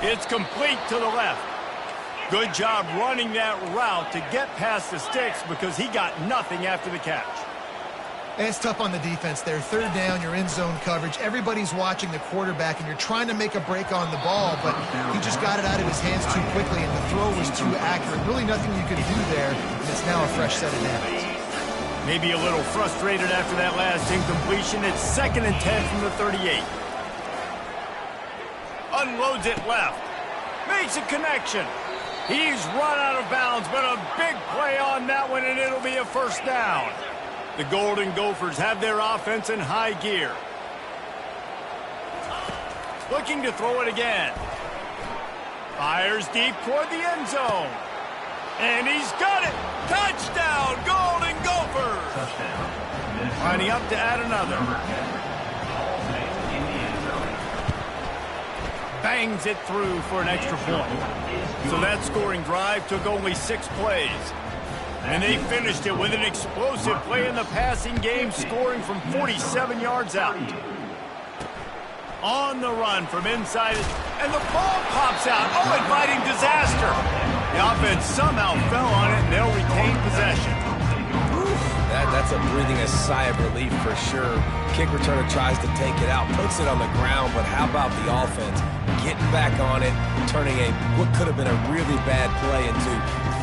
[SPEAKER 1] It's complete to the left. Good job running that route to get past the sticks because he got nothing after the catch.
[SPEAKER 2] And it's tough on the defense there. 3rd down, you're in zone coverage. Everybody's watching the quarterback, and you're trying to make a break on the ball, but he just got it out of his hands too quickly, and the throw was too accurate. Really nothing you could do there, and it's now a fresh set of downs.
[SPEAKER 1] Maybe a little frustrated after that last incompletion. It's 2nd and 10 from the 38. Unloads it left. Makes a connection. He's run out of bounds, but a big play on that one, and it'll be a first down. The Golden Gophers have their offense in high gear. Looking to throw it again. Fires deep toward the end zone. And he's got it. Touchdown, Golden Gophers.
[SPEAKER 4] Touchdown.
[SPEAKER 1] Lining up to add another. Bangs it through for an extra point. So that's scoring drive took only 6 plays. And they finished it with an explosive play in the passing game, scoring from 47 yards out. On the run from inside, and the ball pops out. Oh, inviting disaster. The offense somehow fell on it, and they'll retain possession.
[SPEAKER 3] That's breathing a sigh of relief for sure. Kick returner tries to take it out, puts it on the ground, but how about the offense getting back on it, turning what could have been a really bad play into,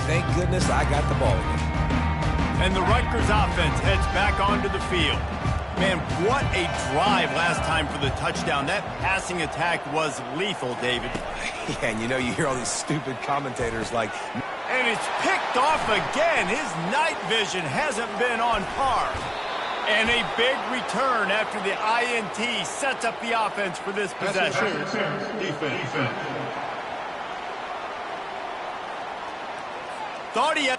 [SPEAKER 3] thank goodness I got the ball again.
[SPEAKER 1] And the Rutgers offense heads back onto the field. Man, what a drive last time for the touchdown. That passing attack was lethal, David.
[SPEAKER 3] Yeah, and you hear all these stupid commentators like...
[SPEAKER 1] And it's picked off again. His night vision hasn't been on par. And a big return after the INT sets up the offense for this possession.
[SPEAKER 6] Defense.
[SPEAKER 1] Thought he had...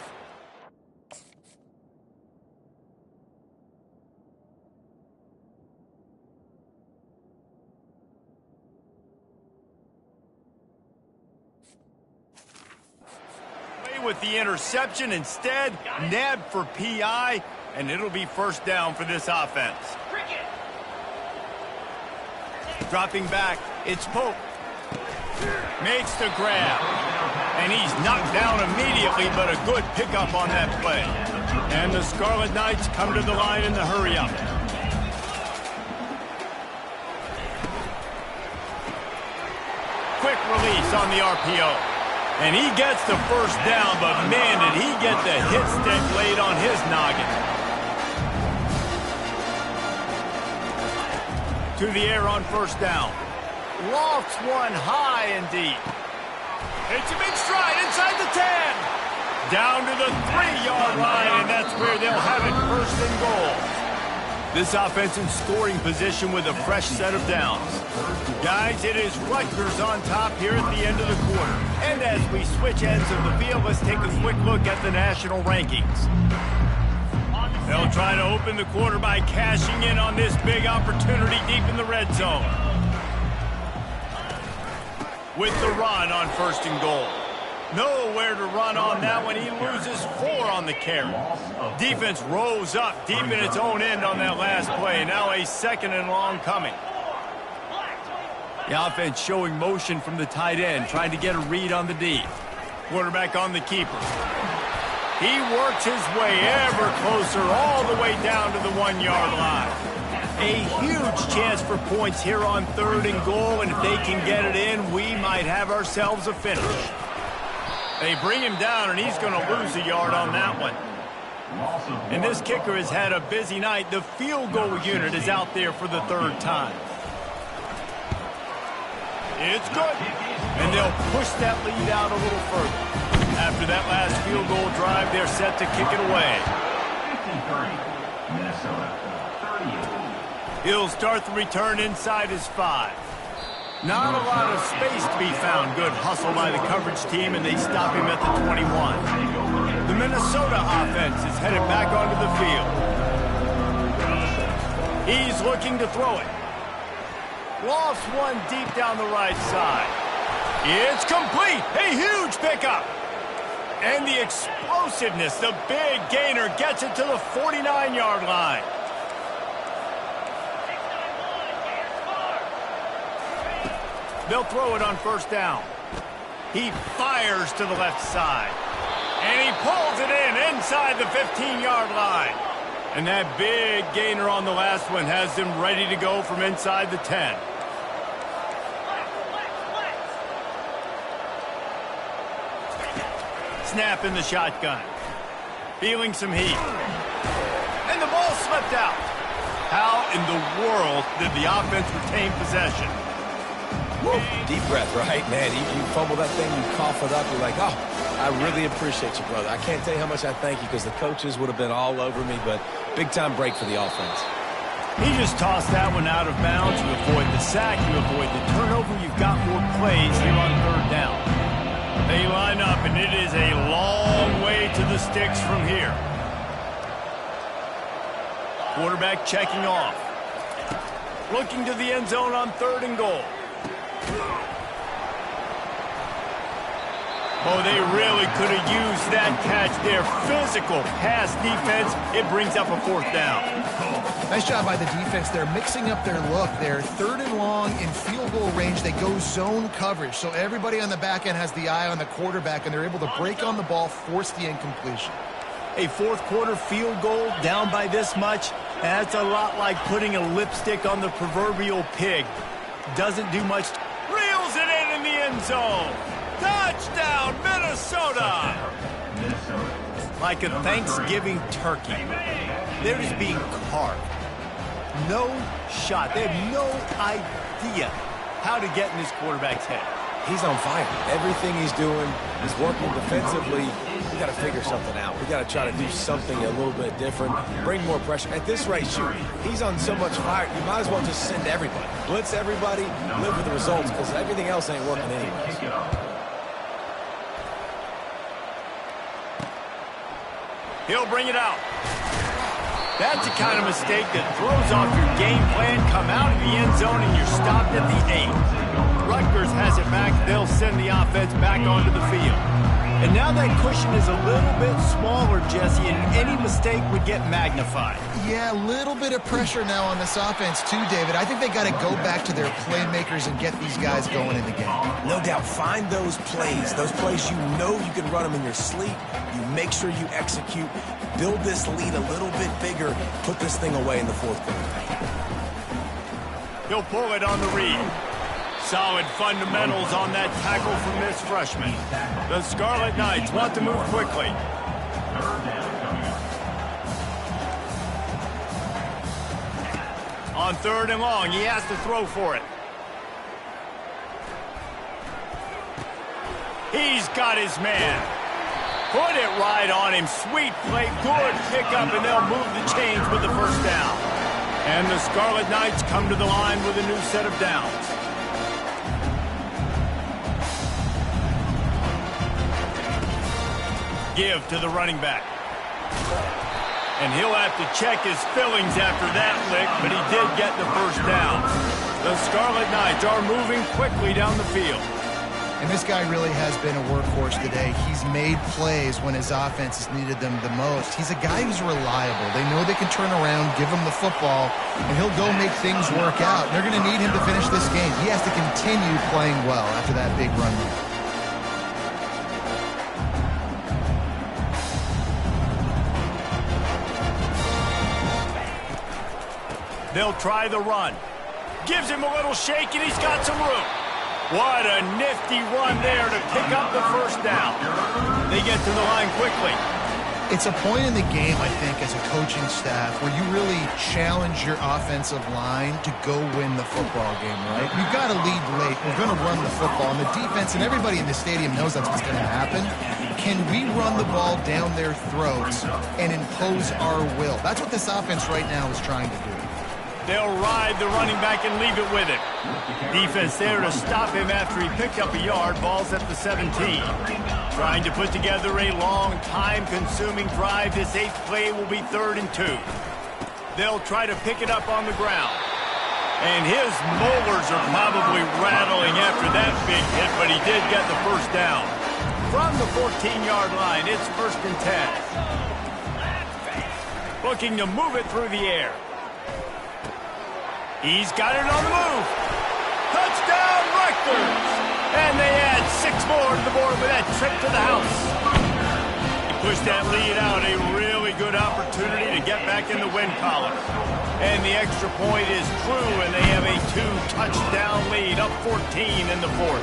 [SPEAKER 1] with the interception, instead nabbed for PI, and it'll be first down for this offense. Dropping back, it's Pope. Makes the grab, and he's knocked down immediately, but a good pickup on that play. And the Scarlet Knights come to the line in the hurry-up. Quick release on the RPO. And he gets the first down, but man, did he get the hit stick laid on his noggin. To the air on first down. Lofts one high and deep. It's a big stride inside the 10. Down to the 3-yard line, and that's where they'll have it first and goal. This offense in scoring position with a fresh set of downs. Guys, it is Rutgers on top here at the end of the quarter. And as we switch ends of the field, let's take a quick look at the national rankings. They'll try to open the quarter by cashing in on this big opportunity deep in the red zone. With the run on first and goal. Nowhere to run on that one. He loses 4 on the carry. Defense rose up deep in its own end on that last play. Now a second and long coming. The offense showing motion from the tight end, trying to get a read on the D. Quarterback on the keeper. He works his way ever closer all the way down to the 1-yard line. A huge chance for points here on third and goal, and if they can get it in, we might have ourselves a finish. They bring him down, and he's going to lose a yard on that one. And this kicker has had a busy night. The field goal unit is out there for the 3rd time. It's good. And they'll push that lead out a little further. After that last field goal drive, they're set to kick it away. He'll start the return inside his 5. Not a lot of space to be found. Good hustle by the coverage team, and they stop him at the 21. The Minnesota offense is headed back onto the field. He's looking to throw it. Lofts one deep down the right side. It's complete. A huge pickup. And the explosiveness, the big gainer gets it to the 49-yard line. They'll throw it on first down. He fires to the left side. And he pulls it in inside the 15-yard line. And that big gainer on the last one has them ready to go from inside the 10. Snap in the shotgun. Feeling some heat. And the ball slipped out. How in the world did the offense retain possession?
[SPEAKER 3] Woo. Deep breath, right, man? You fumble that thing, you cough it up, you're like, oh, I really appreciate you, brother. I can't tell you how much I thank you because the coaches would have been all over me, but big-time break for the offense.
[SPEAKER 1] He just tossed that one out of bounds. You avoid the sack, you avoid the turnover. You've got more plays here on 3rd down. They line up, and it is a long way to the sticks from here. Quarterback checking off. Looking to the end zone on 3rd and goal. Oh, they really could have used that catch there. Physical pass defense. It brings up a 4th down.
[SPEAKER 2] Nice job by the defense. They're mixing up their look. They're 3rd and long in field goal range. They go zone coverage. So everybody on the back end has the eye on the quarterback, and they're able to break on the ball, force the incompletion.
[SPEAKER 1] A 4th quarter field goal down by this much, that's a lot like putting a lipstick on the proverbial pig. Doesn't do much. Reels it in the end zone. Touchdown, Minnesota! Like a Thanksgiving turkey. They're just being carved. No shot. They have no idea how to get in this quarterback's head.
[SPEAKER 3] He's on fire. Everything he's doing, he's working defensively. We got to figure something out. We got to try to do something a little bit different, bring more pressure. At this rate, shoot, he's on so much fire, you might as well just send everybody. Blitz everybody, live with the results, because everything else ain't working anyways.
[SPEAKER 1] He'll bring it out. That's the kind of mistake that throws off your game plan. Come out of the end zone and you're stopped at the 8. Rutgers has it back. They'll send the offense back onto the field. And now that cushion is a little bit smaller, Jesse, and any mistake would get magnified.
[SPEAKER 2] Yeah, a little bit of pressure now on this offense too, David. I think they got to go back to their playmakers and get these guys going in the game.
[SPEAKER 3] No doubt. Find those plays you know you can run them in your sleep. You make sure you execute. Build this lead a little bit bigger. Put this thing away in the 4th quarter.
[SPEAKER 1] He'll pull it on the read. Solid fundamentals on that tackle from this freshman. The Scarlet Knights want to move quickly. On 3rd and long, he has to throw for it. He's got his man. Put it right on him. Sweet play, good pickup, and they'll move the chains with the 1st down. And the Scarlet Knights come to the line with a new set of downs. Give to the running back. And he'll have to check his fillings after that lick, but he did get the 1st down. The Scarlet Knights are moving quickly down the field.
[SPEAKER 2] And this guy really has been a workhorse today. He's made plays when his offense has needed them the most. He's a guy who's reliable. They know they can turn around, give him the football, and he'll go make things work out. They're going to need him to finish this game. He has to continue playing well after that big run.
[SPEAKER 1] They'll try the run. Gives him a little shake, and he's got some room. What a nifty run there to pick up the 1st down. They get to the line quickly.
[SPEAKER 2] It's a point in the game, I think, as a coaching staff where you really challenge your offensive line to go win the football game, right? You've got to lead late. We're going to run the football. And the defense and everybody in the stadium knows that's what's going to happen. Can we run the ball down their throats and impose our will? That's what this offense right now is trying to do.
[SPEAKER 1] They'll ride the running back and leave it with it. Defense there to stop him after he picked up a yard. Ball's at the 17. Trying to put together a long, time-consuming drive. This 8th play will be 3rd and 2. They'll try to pick it up on the ground. And his molars are probably rattling after that big hit, but he did get the 1st down. From the 14-yard line, it's 1st and 10. Looking to move it through the air. He's got it on the move. Touchdown, Rutgers! And they add 6 more to the board with that trip to the house. He pushed that lead out. A really good opportunity to get back in the win column. And the extra point is true, and they have a 2-touchdown lead, up 14 in the 4th.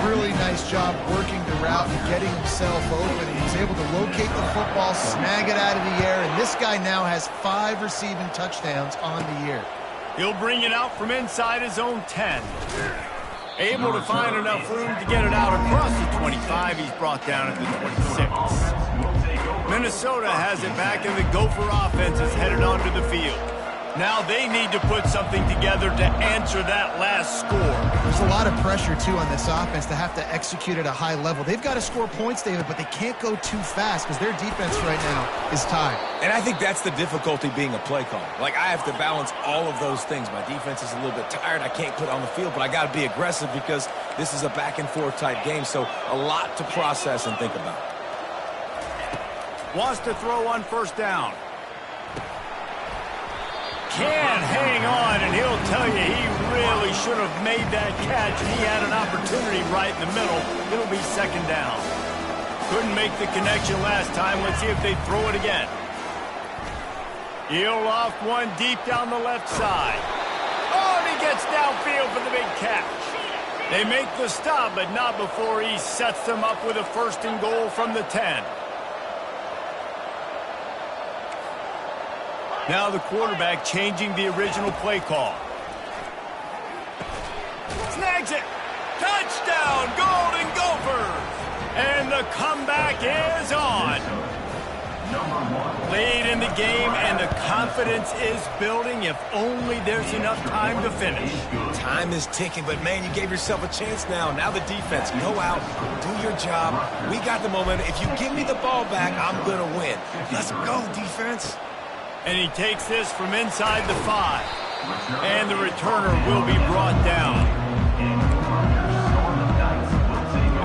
[SPEAKER 2] Really nice job working the route and getting himself open. He was able to locate the football, snag it out of the air, and this guy now has 5 receiving touchdowns on the year.
[SPEAKER 1] He'll bring it out from inside his own 10. Able to find enough room to get it out across the 25. He's brought down at the 26. Minnesota has it back, and the Gopher offense is headed onto the field. Now they need to put something together to answer that last score.
[SPEAKER 2] There's a lot of pressure, too, on this offense to have to execute at a high level. They've got to score points, David, but they can't go too fast because their defense right now is tied. And
[SPEAKER 3] I think that's the difficulty being a play caller. Like, I have to balance all of those things. My defense is a little bit tired. I can't put it on the field, but I got to be aggressive because this is a back-and-forth type game, so a lot to process and think about.
[SPEAKER 1] Wants to throw on first down. Can't hang on, and he'll tell you he really should have made that catch, and he had an opportunity right in the middle. It'll be second down. Couldn't make the connection last time. Let's see if they throw it again. He'll off one deep down the left side. Oh, and he gets downfield for the big catch. They make the stop, but not before he sets them up with a first and goal from the 10. Now the quarterback changing the original play call. Snags it. Touchdown, Golden Gophers. And the comeback is on. Late in the game, and the confidence is building if only there's enough time to finish.
[SPEAKER 3] Time is ticking, but, man, you gave yourself a chance now. Now the defense, go out, do your job. We got the momentum. If you give me the ball back, I'm going to win. Let's go, defense.
[SPEAKER 1] And he takes this from inside the 5. And the returner will be brought down.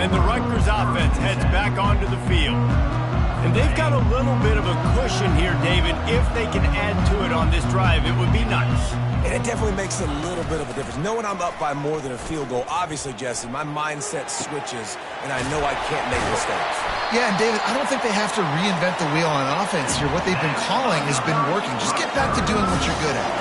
[SPEAKER 1] And the Rutgers offense heads back onto the field. And they've got a little bit of a cushion here, David. If they can add to it on this drive, it would be nice.
[SPEAKER 3] And it definitely makes a little bit of a difference. Knowing I'm up by more than a field goal, obviously, Jesse, my mindset switches, and I know I can't make mistakes.
[SPEAKER 2] Yeah, and David, I don't think they have to reinvent the wheel on offense here. What they've been calling has been working. Just get back to doing what you're good at.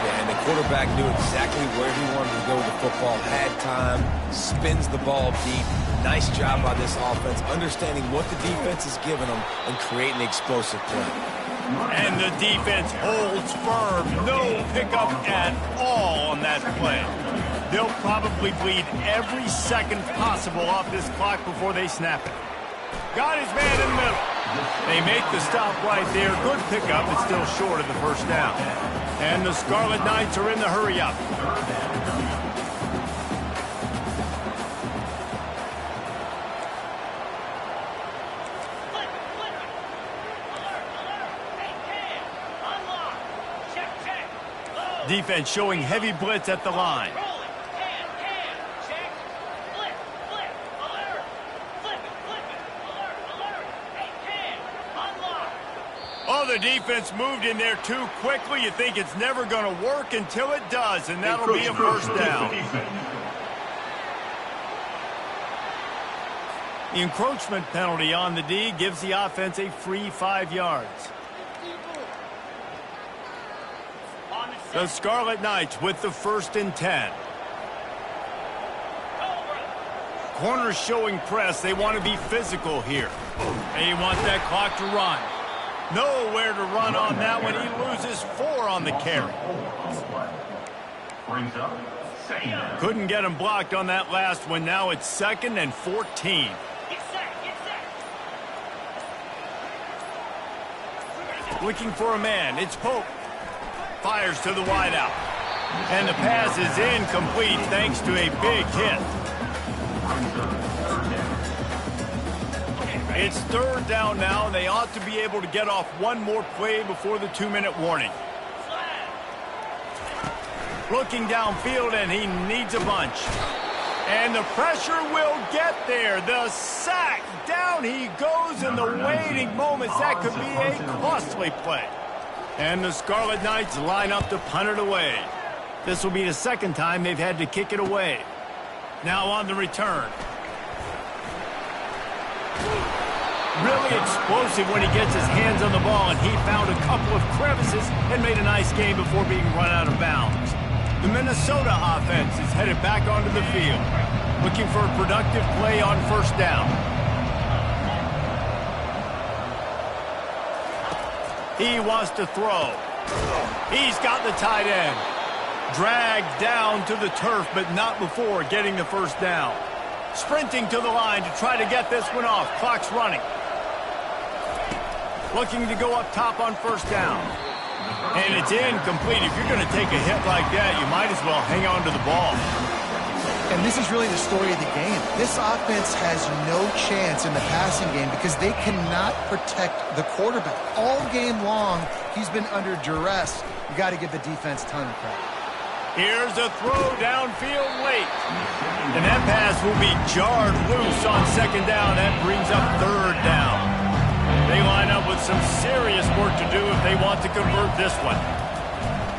[SPEAKER 3] Yeah, and the quarterback knew exactly where he wanted to go with the football, had time, spins the ball deep. Nice job by this offense, understanding what the defense is giving them and creating explosive play.
[SPEAKER 1] And the defense holds firm. No pickup at all on that play. They'll probably bleed every second possible off this clock before they snap it. Got his man in the middle. They make the stop right there. Good pickup. It's still short of the first down. And the Scarlet Knights are in the hurry-up. Defense showing heavy blitz at the line. Oh, the defense moved in there too quickly. You think it's never going to work until it does, and that'll be a first down. The encroachment penalty on the D gives the offense a free 5 yards. The Scarlet Knights with the 1st and 10. Corners showing press. They want to be physical here. They want that clock to run. Nowhere to run on that one. He loses 4 on the carry. Couldn't get him blocked on that last one. Now it's 2nd and 14. Looking for a man. It's Pope. Fires to the wideout. And the pass is incomplete thanks to a big hit. It's 3rd down now, and they ought to be able to get off one more play before the 2-minute warning. Looking downfield, and he needs a bunch. And the pressure will get there. The sack. Down he goes in the waiting moments. That could be a costly play. And the Scarlet Knights line up to punt it away. This will be the 2nd time they've had to kick it away. Now on the return. Really explosive when he gets his hands on the ball, and he found a couple of crevices and made a nice game before being run out of bounds. The Minnesota offense is headed back onto the field, looking for a productive play on 1st down. He wants to throw. He's got the tight end. Dragged down to the turf, but not before getting the 1st down. Sprinting to the line to try to get this one off. Clock's running. Looking to go up top on 1st down. And it's incomplete. If you're going to take a hit like that, you might as well hang on to the ball.
[SPEAKER 2] And this is really the story of the game. This offense has no chance in the passing game because they cannot protect the quarterback. All game long, he's been under duress. You got to give the defense a ton of credit.
[SPEAKER 1] Here's a throw downfield late. And that pass will be jarred loose on second down. That brings up third down. They line up with some serious work to do if they want to convert this one.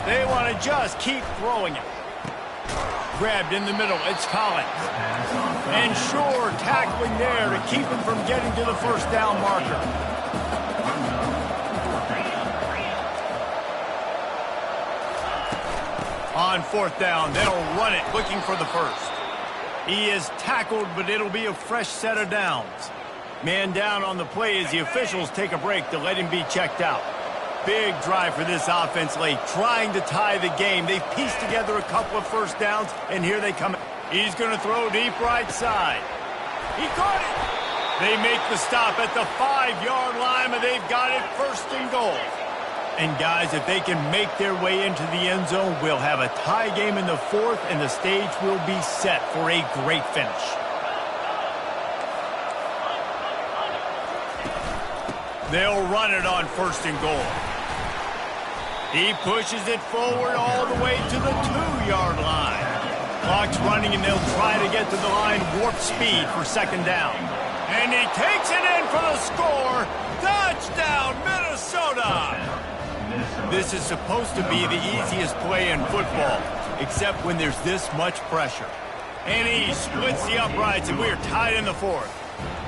[SPEAKER 1] They want to just keep throwing it. Grabbed in the middle, it's Collins. And Shore tackling there to keep him from getting to the first down marker. On fourth down, they'll run it, looking for the first. He is tackled, but it'll be a fresh set of downs. Man down on the play as the officials take a break to let him be checked out. Big drive for this offense late, trying to tie the game. They've pieced together a couple of first downs, and here they come. He's going to throw deep right side. He caught it. They make the stop at the 5-yard line, and they've got it first and goal. And, guys, if they can make their way into the end zone, we'll have a tie game in the fourth, and the stage will be set for a great finish. They'll run it on first and goal. He pushes it forward all the way to the 2-yard line. Clock's running, and they'll try to get to the line warp speed for second down. And he takes it in for the score. Touchdown, Minnesota! This is supposed to be the easiest play in football, except when there's this much pressure. And he splits the uprights, and we're tied in the fourth.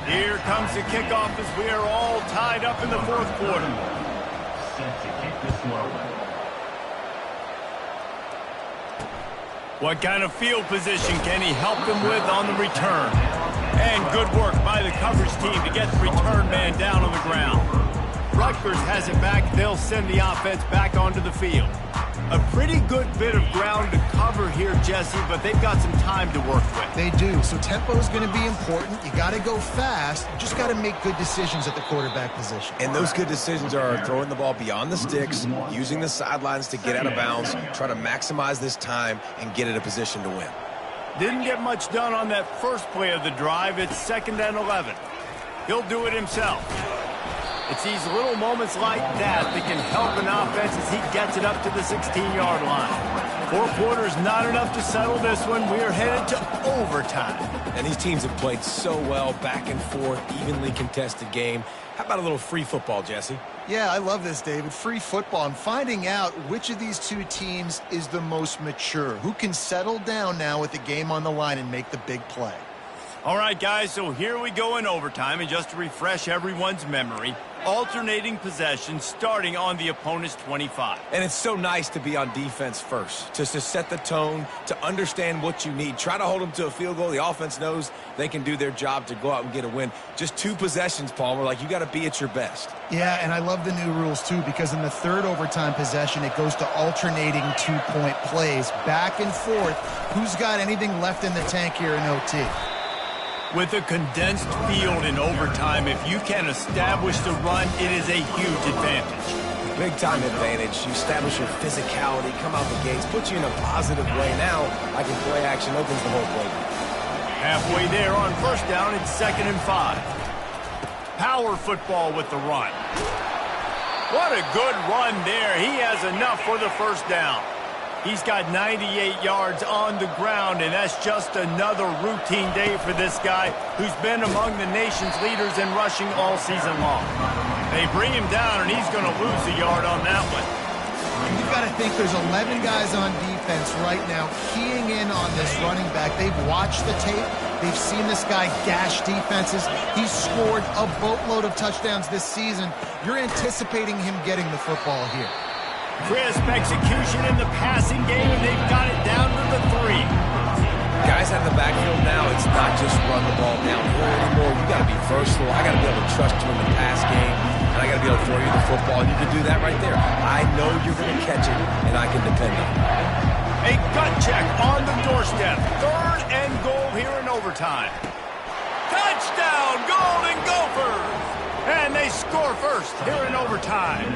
[SPEAKER 1] Here comes the kickoff as we are all tied up in the fourth quarter.
[SPEAKER 4] Set to kick this one away.
[SPEAKER 1] What kind of field position can he help them with on the return? And good work by the coverage team to get the return man down on the ground. Rutgers has it back. They'll send the offense back onto the field. A pretty good bit of ground to cover here, Jesse, but they've got some time to work with.
[SPEAKER 2] They do. So tempo is going to be important. You got to go fast. You just got to make good decisions at the quarterback position.
[SPEAKER 3] And those good decisions are throwing the ball beyond the sticks, using the sidelines to get out of bounds, try to maximize this time and get in a position to win.
[SPEAKER 1] Didn't get much done on that first play of the drive. It's 2nd and 11. He'll do it himself. It's these little moments like that that can help an offense as he gets it up to the 16-yard line. 4 quarters, not enough to settle this one. We are headed to overtime.
[SPEAKER 3] And these teams have played so well, back and forth, evenly contested game. How about a little free football, Jesse?
[SPEAKER 2] Yeah, I love this, David. Free football. I'm finding out which of these two teams is the most mature, who can settle down now with the game on the line and make the big play.
[SPEAKER 1] All right, guys, so here we go in overtime, and just to refresh everyone's memory, alternating possession starting on the opponent's 25.
[SPEAKER 3] And it's so nice to be on defense first, just to set the tone, to understand what you need. Try to hold them to a field goal. The offense knows they can do their job to go out and get a win. Just 2 possessions, Palmer, like you got to be at your best.
[SPEAKER 2] Yeah, and I love the new rules, too, because in the third overtime possession, it goes to alternating 2-point plays, back and forth. Who's got anything left in the tank here in OT?
[SPEAKER 1] With a condensed field in overtime, if you can establish the run, it is a huge advantage.
[SPEAKER 3] Big-time advantage. You establish your physicality, come out the gates, put you in a positive way. Now, I can play action, opens the whole play.
[SPEAKER 1] Halfway there on first down, it's 2nd and 5. Power football with the run. What a good run there. He has enough for the first down. He's got 98 yards on the ground, and that's just another routine day for this guy who's been among the nation's leaders in rushing all season long. They bring him down, and he's going to lose a yard on that one.
[SPEAKER 2] You've got to think there's 11 guys on defense right now keying in on this running back. They've watched the tape. They've seen this guy gash defenses. He's scored a boatload of touchdowns this season. You're anticipating him getting the football here.
[SPEAKER 1] Crisp execution in the passing game, and they've got it down to the 3.
[SPEAKER 3] Guys out of the backfield now, it's not just run the ball downhill anymore. You got to be versatile. I got to be able to trust you in the pass game, and I got to be able to throw you the football, and you can do that right there. I know you're going to catch it, and I can depend on it.
[SPEAKER 1] A gut check on the doorstep. 3rd and goal here in overtime. Touchdown, Golden Gophers! And they score first here in overtime.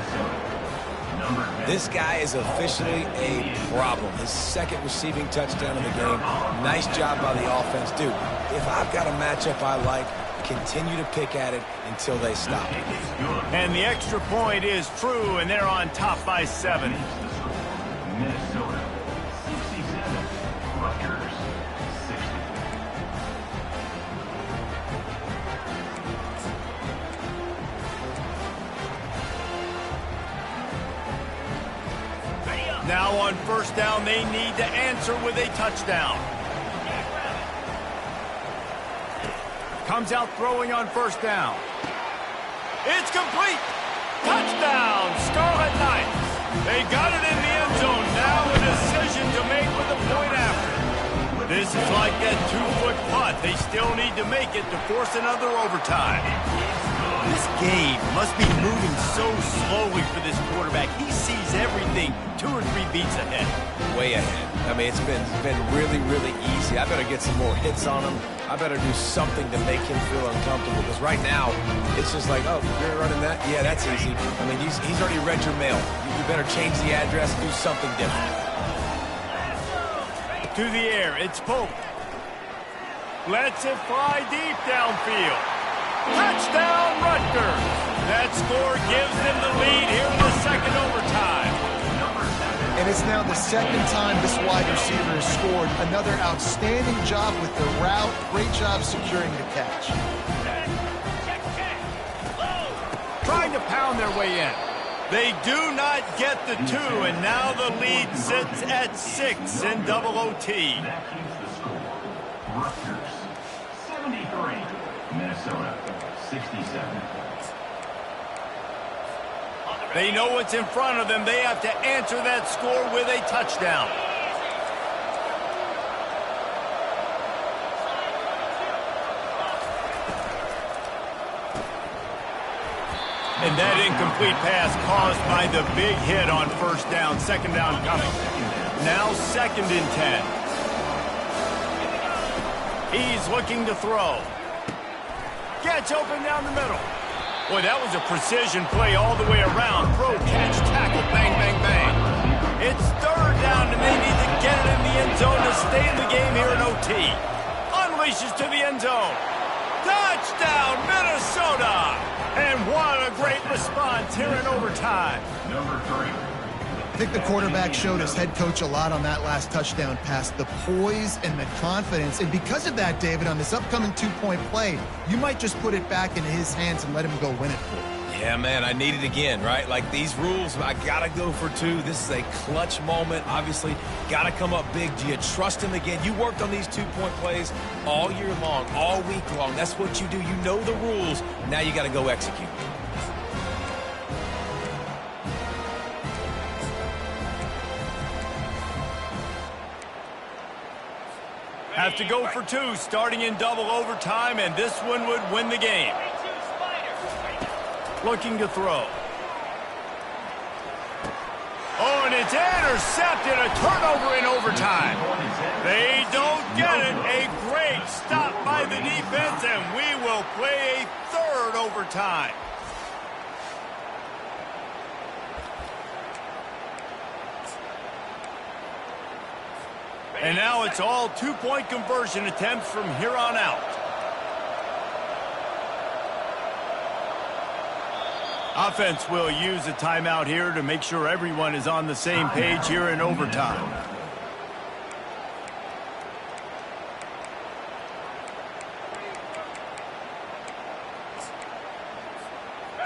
[SPEAKER 3] This guy is officially a problem. His second receiving touchdown of the game. Nice job by the offense. Dude, if I've got a matchup I like, continue to pick at it until they stop.
[SPEAKER 1] And the extra point is true, and they're on top by 7.
[SPEAKER 4] Minnesota 67, Rutgers 60.
[SPEAKER 1] Now on first down, they need to answer with a touchdown. Comes out throwing on first down. It's complete. Touchdown, Scarlet Knights. They got it in the end zone. Now a decision to make with a point after. This is like that 2-foot putt. They still need to make it to force another overtime. This game must be moving so slowly for this quarterback. He sees everything 2 or 3 beats ahead.
[SPEAKER 3] Way ahead. I mean, it's been really, really easy. I better get some more hits on him. I better do something to make him feel uncomfortable. Because right now, it's just like, oh, you're running that? Yeah, that's easy. I mean, he's already read your mail. You better change the address, do something different.
[SPEAKER 1] To the air, it's Pope. Lets it fly deep downfield. Touchdown, Rutgers. That score gives them the lead here in the second overtime.
[SPEAKER 2] And it's now the second time this wide receiver has scored. Another outstanding job with the route. Great job securing the catch.
[SPEAKER 1] Trying to pound their way in. They do not get the 2, and now the lead sits at 6 in double OT.
[SPEAKER 4] That keeps the score. Rutgers 73, Minnesota 67.
[SPEAKER 1] They know what's in front of them. They have to answer that score with a touchdown. And that incomplete pass caused by the big hit on first down. Second down coming. Now 2nd and 10. He's looking to throw. Gets open down the middle. Boy, that was a precision play all the way around. Throw, catch, tackle, bang, bang, bang. It's 3rd down, and they need to get it in the end zone to stay in the game here in OT. Unleashes to the end zone. Touchdown, Minnesota! And what a great response here in overtime.
[SPEAKER 4] Number 3.
[SPEAKER 2] I think the quarterback showed his head coach a lot on that last touchdown pass, the poise and the confidence. And because of that, David, on this upcoming 2-point play, you might just put it back into his hands and let him go win it for you.
[SPEAKER 3] Yeah, man, I need it again, right? Like these rules, I got to go for 2. This is a clutch moment. Obviously, got to come up big. Do you trust him again? You worked on these 2-point plays all year long, all week long. That's what you do. You know the rules. Now you got to go execute.
[SPEAKER 1] Have to go for 2, starting in double overtime, and this one would win the game. Looking to throw. Oh, and it's intercepted. A turnover in overtime. They don't get it. A great stop by the defense, and we will play a 3rd overtime. And now it's all 2-point conversion attempts from here on out. Offense will use a timeout here to make sure everyone is on the same page here in overtime.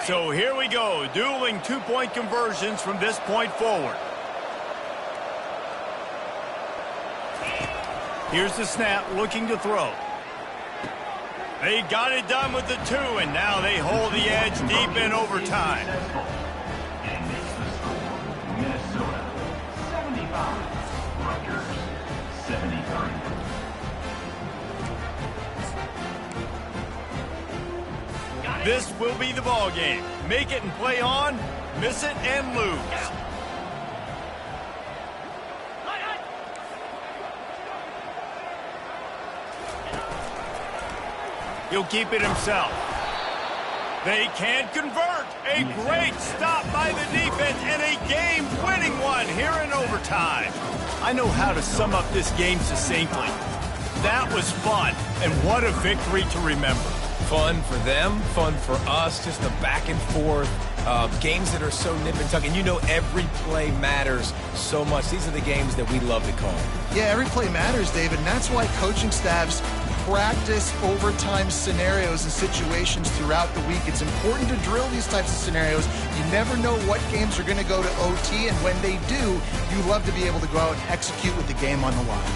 [SPEAKER 1] So here we go, dueling 2-point conversions from this point forward. Here's the snap, looking to throw. They got it done with the 2, and now they hold the edge deep in overtime.
[SPEAKER 4] And makes the score Minnesota 75, Rutgers 73.
[SPEAKER 1] This will be the ball game. Make it and play on, miss it and lose. He'll keep it himself. They can't convert. A great stop by the defense and a game-winning one here in overtime. I know how to sum up this game succinctly. That was fun, and what a victory to remember.
[SPEAKER 3] Fun for them, fun for us, just the back and forth, games that are so nip and tuck, and you know every play matters so much. These are the games that we love to call.
[SPEAKER 2] Yeah, every play matters, David, and that's why coaching staffs practice overtime scenarios and situations throughout the week. It's important to drill these types of scenarios. You never know what games are going to go to OT, and when they do, you love to be able to go out and execute with the game on the line.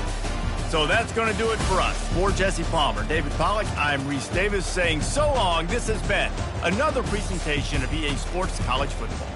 [SPEAKER 1] So that's going to do it for us. For Jesse Palmer, David Pollack, I'm Reese Davis saying so long. This has been another presentation of EA Sports College Football.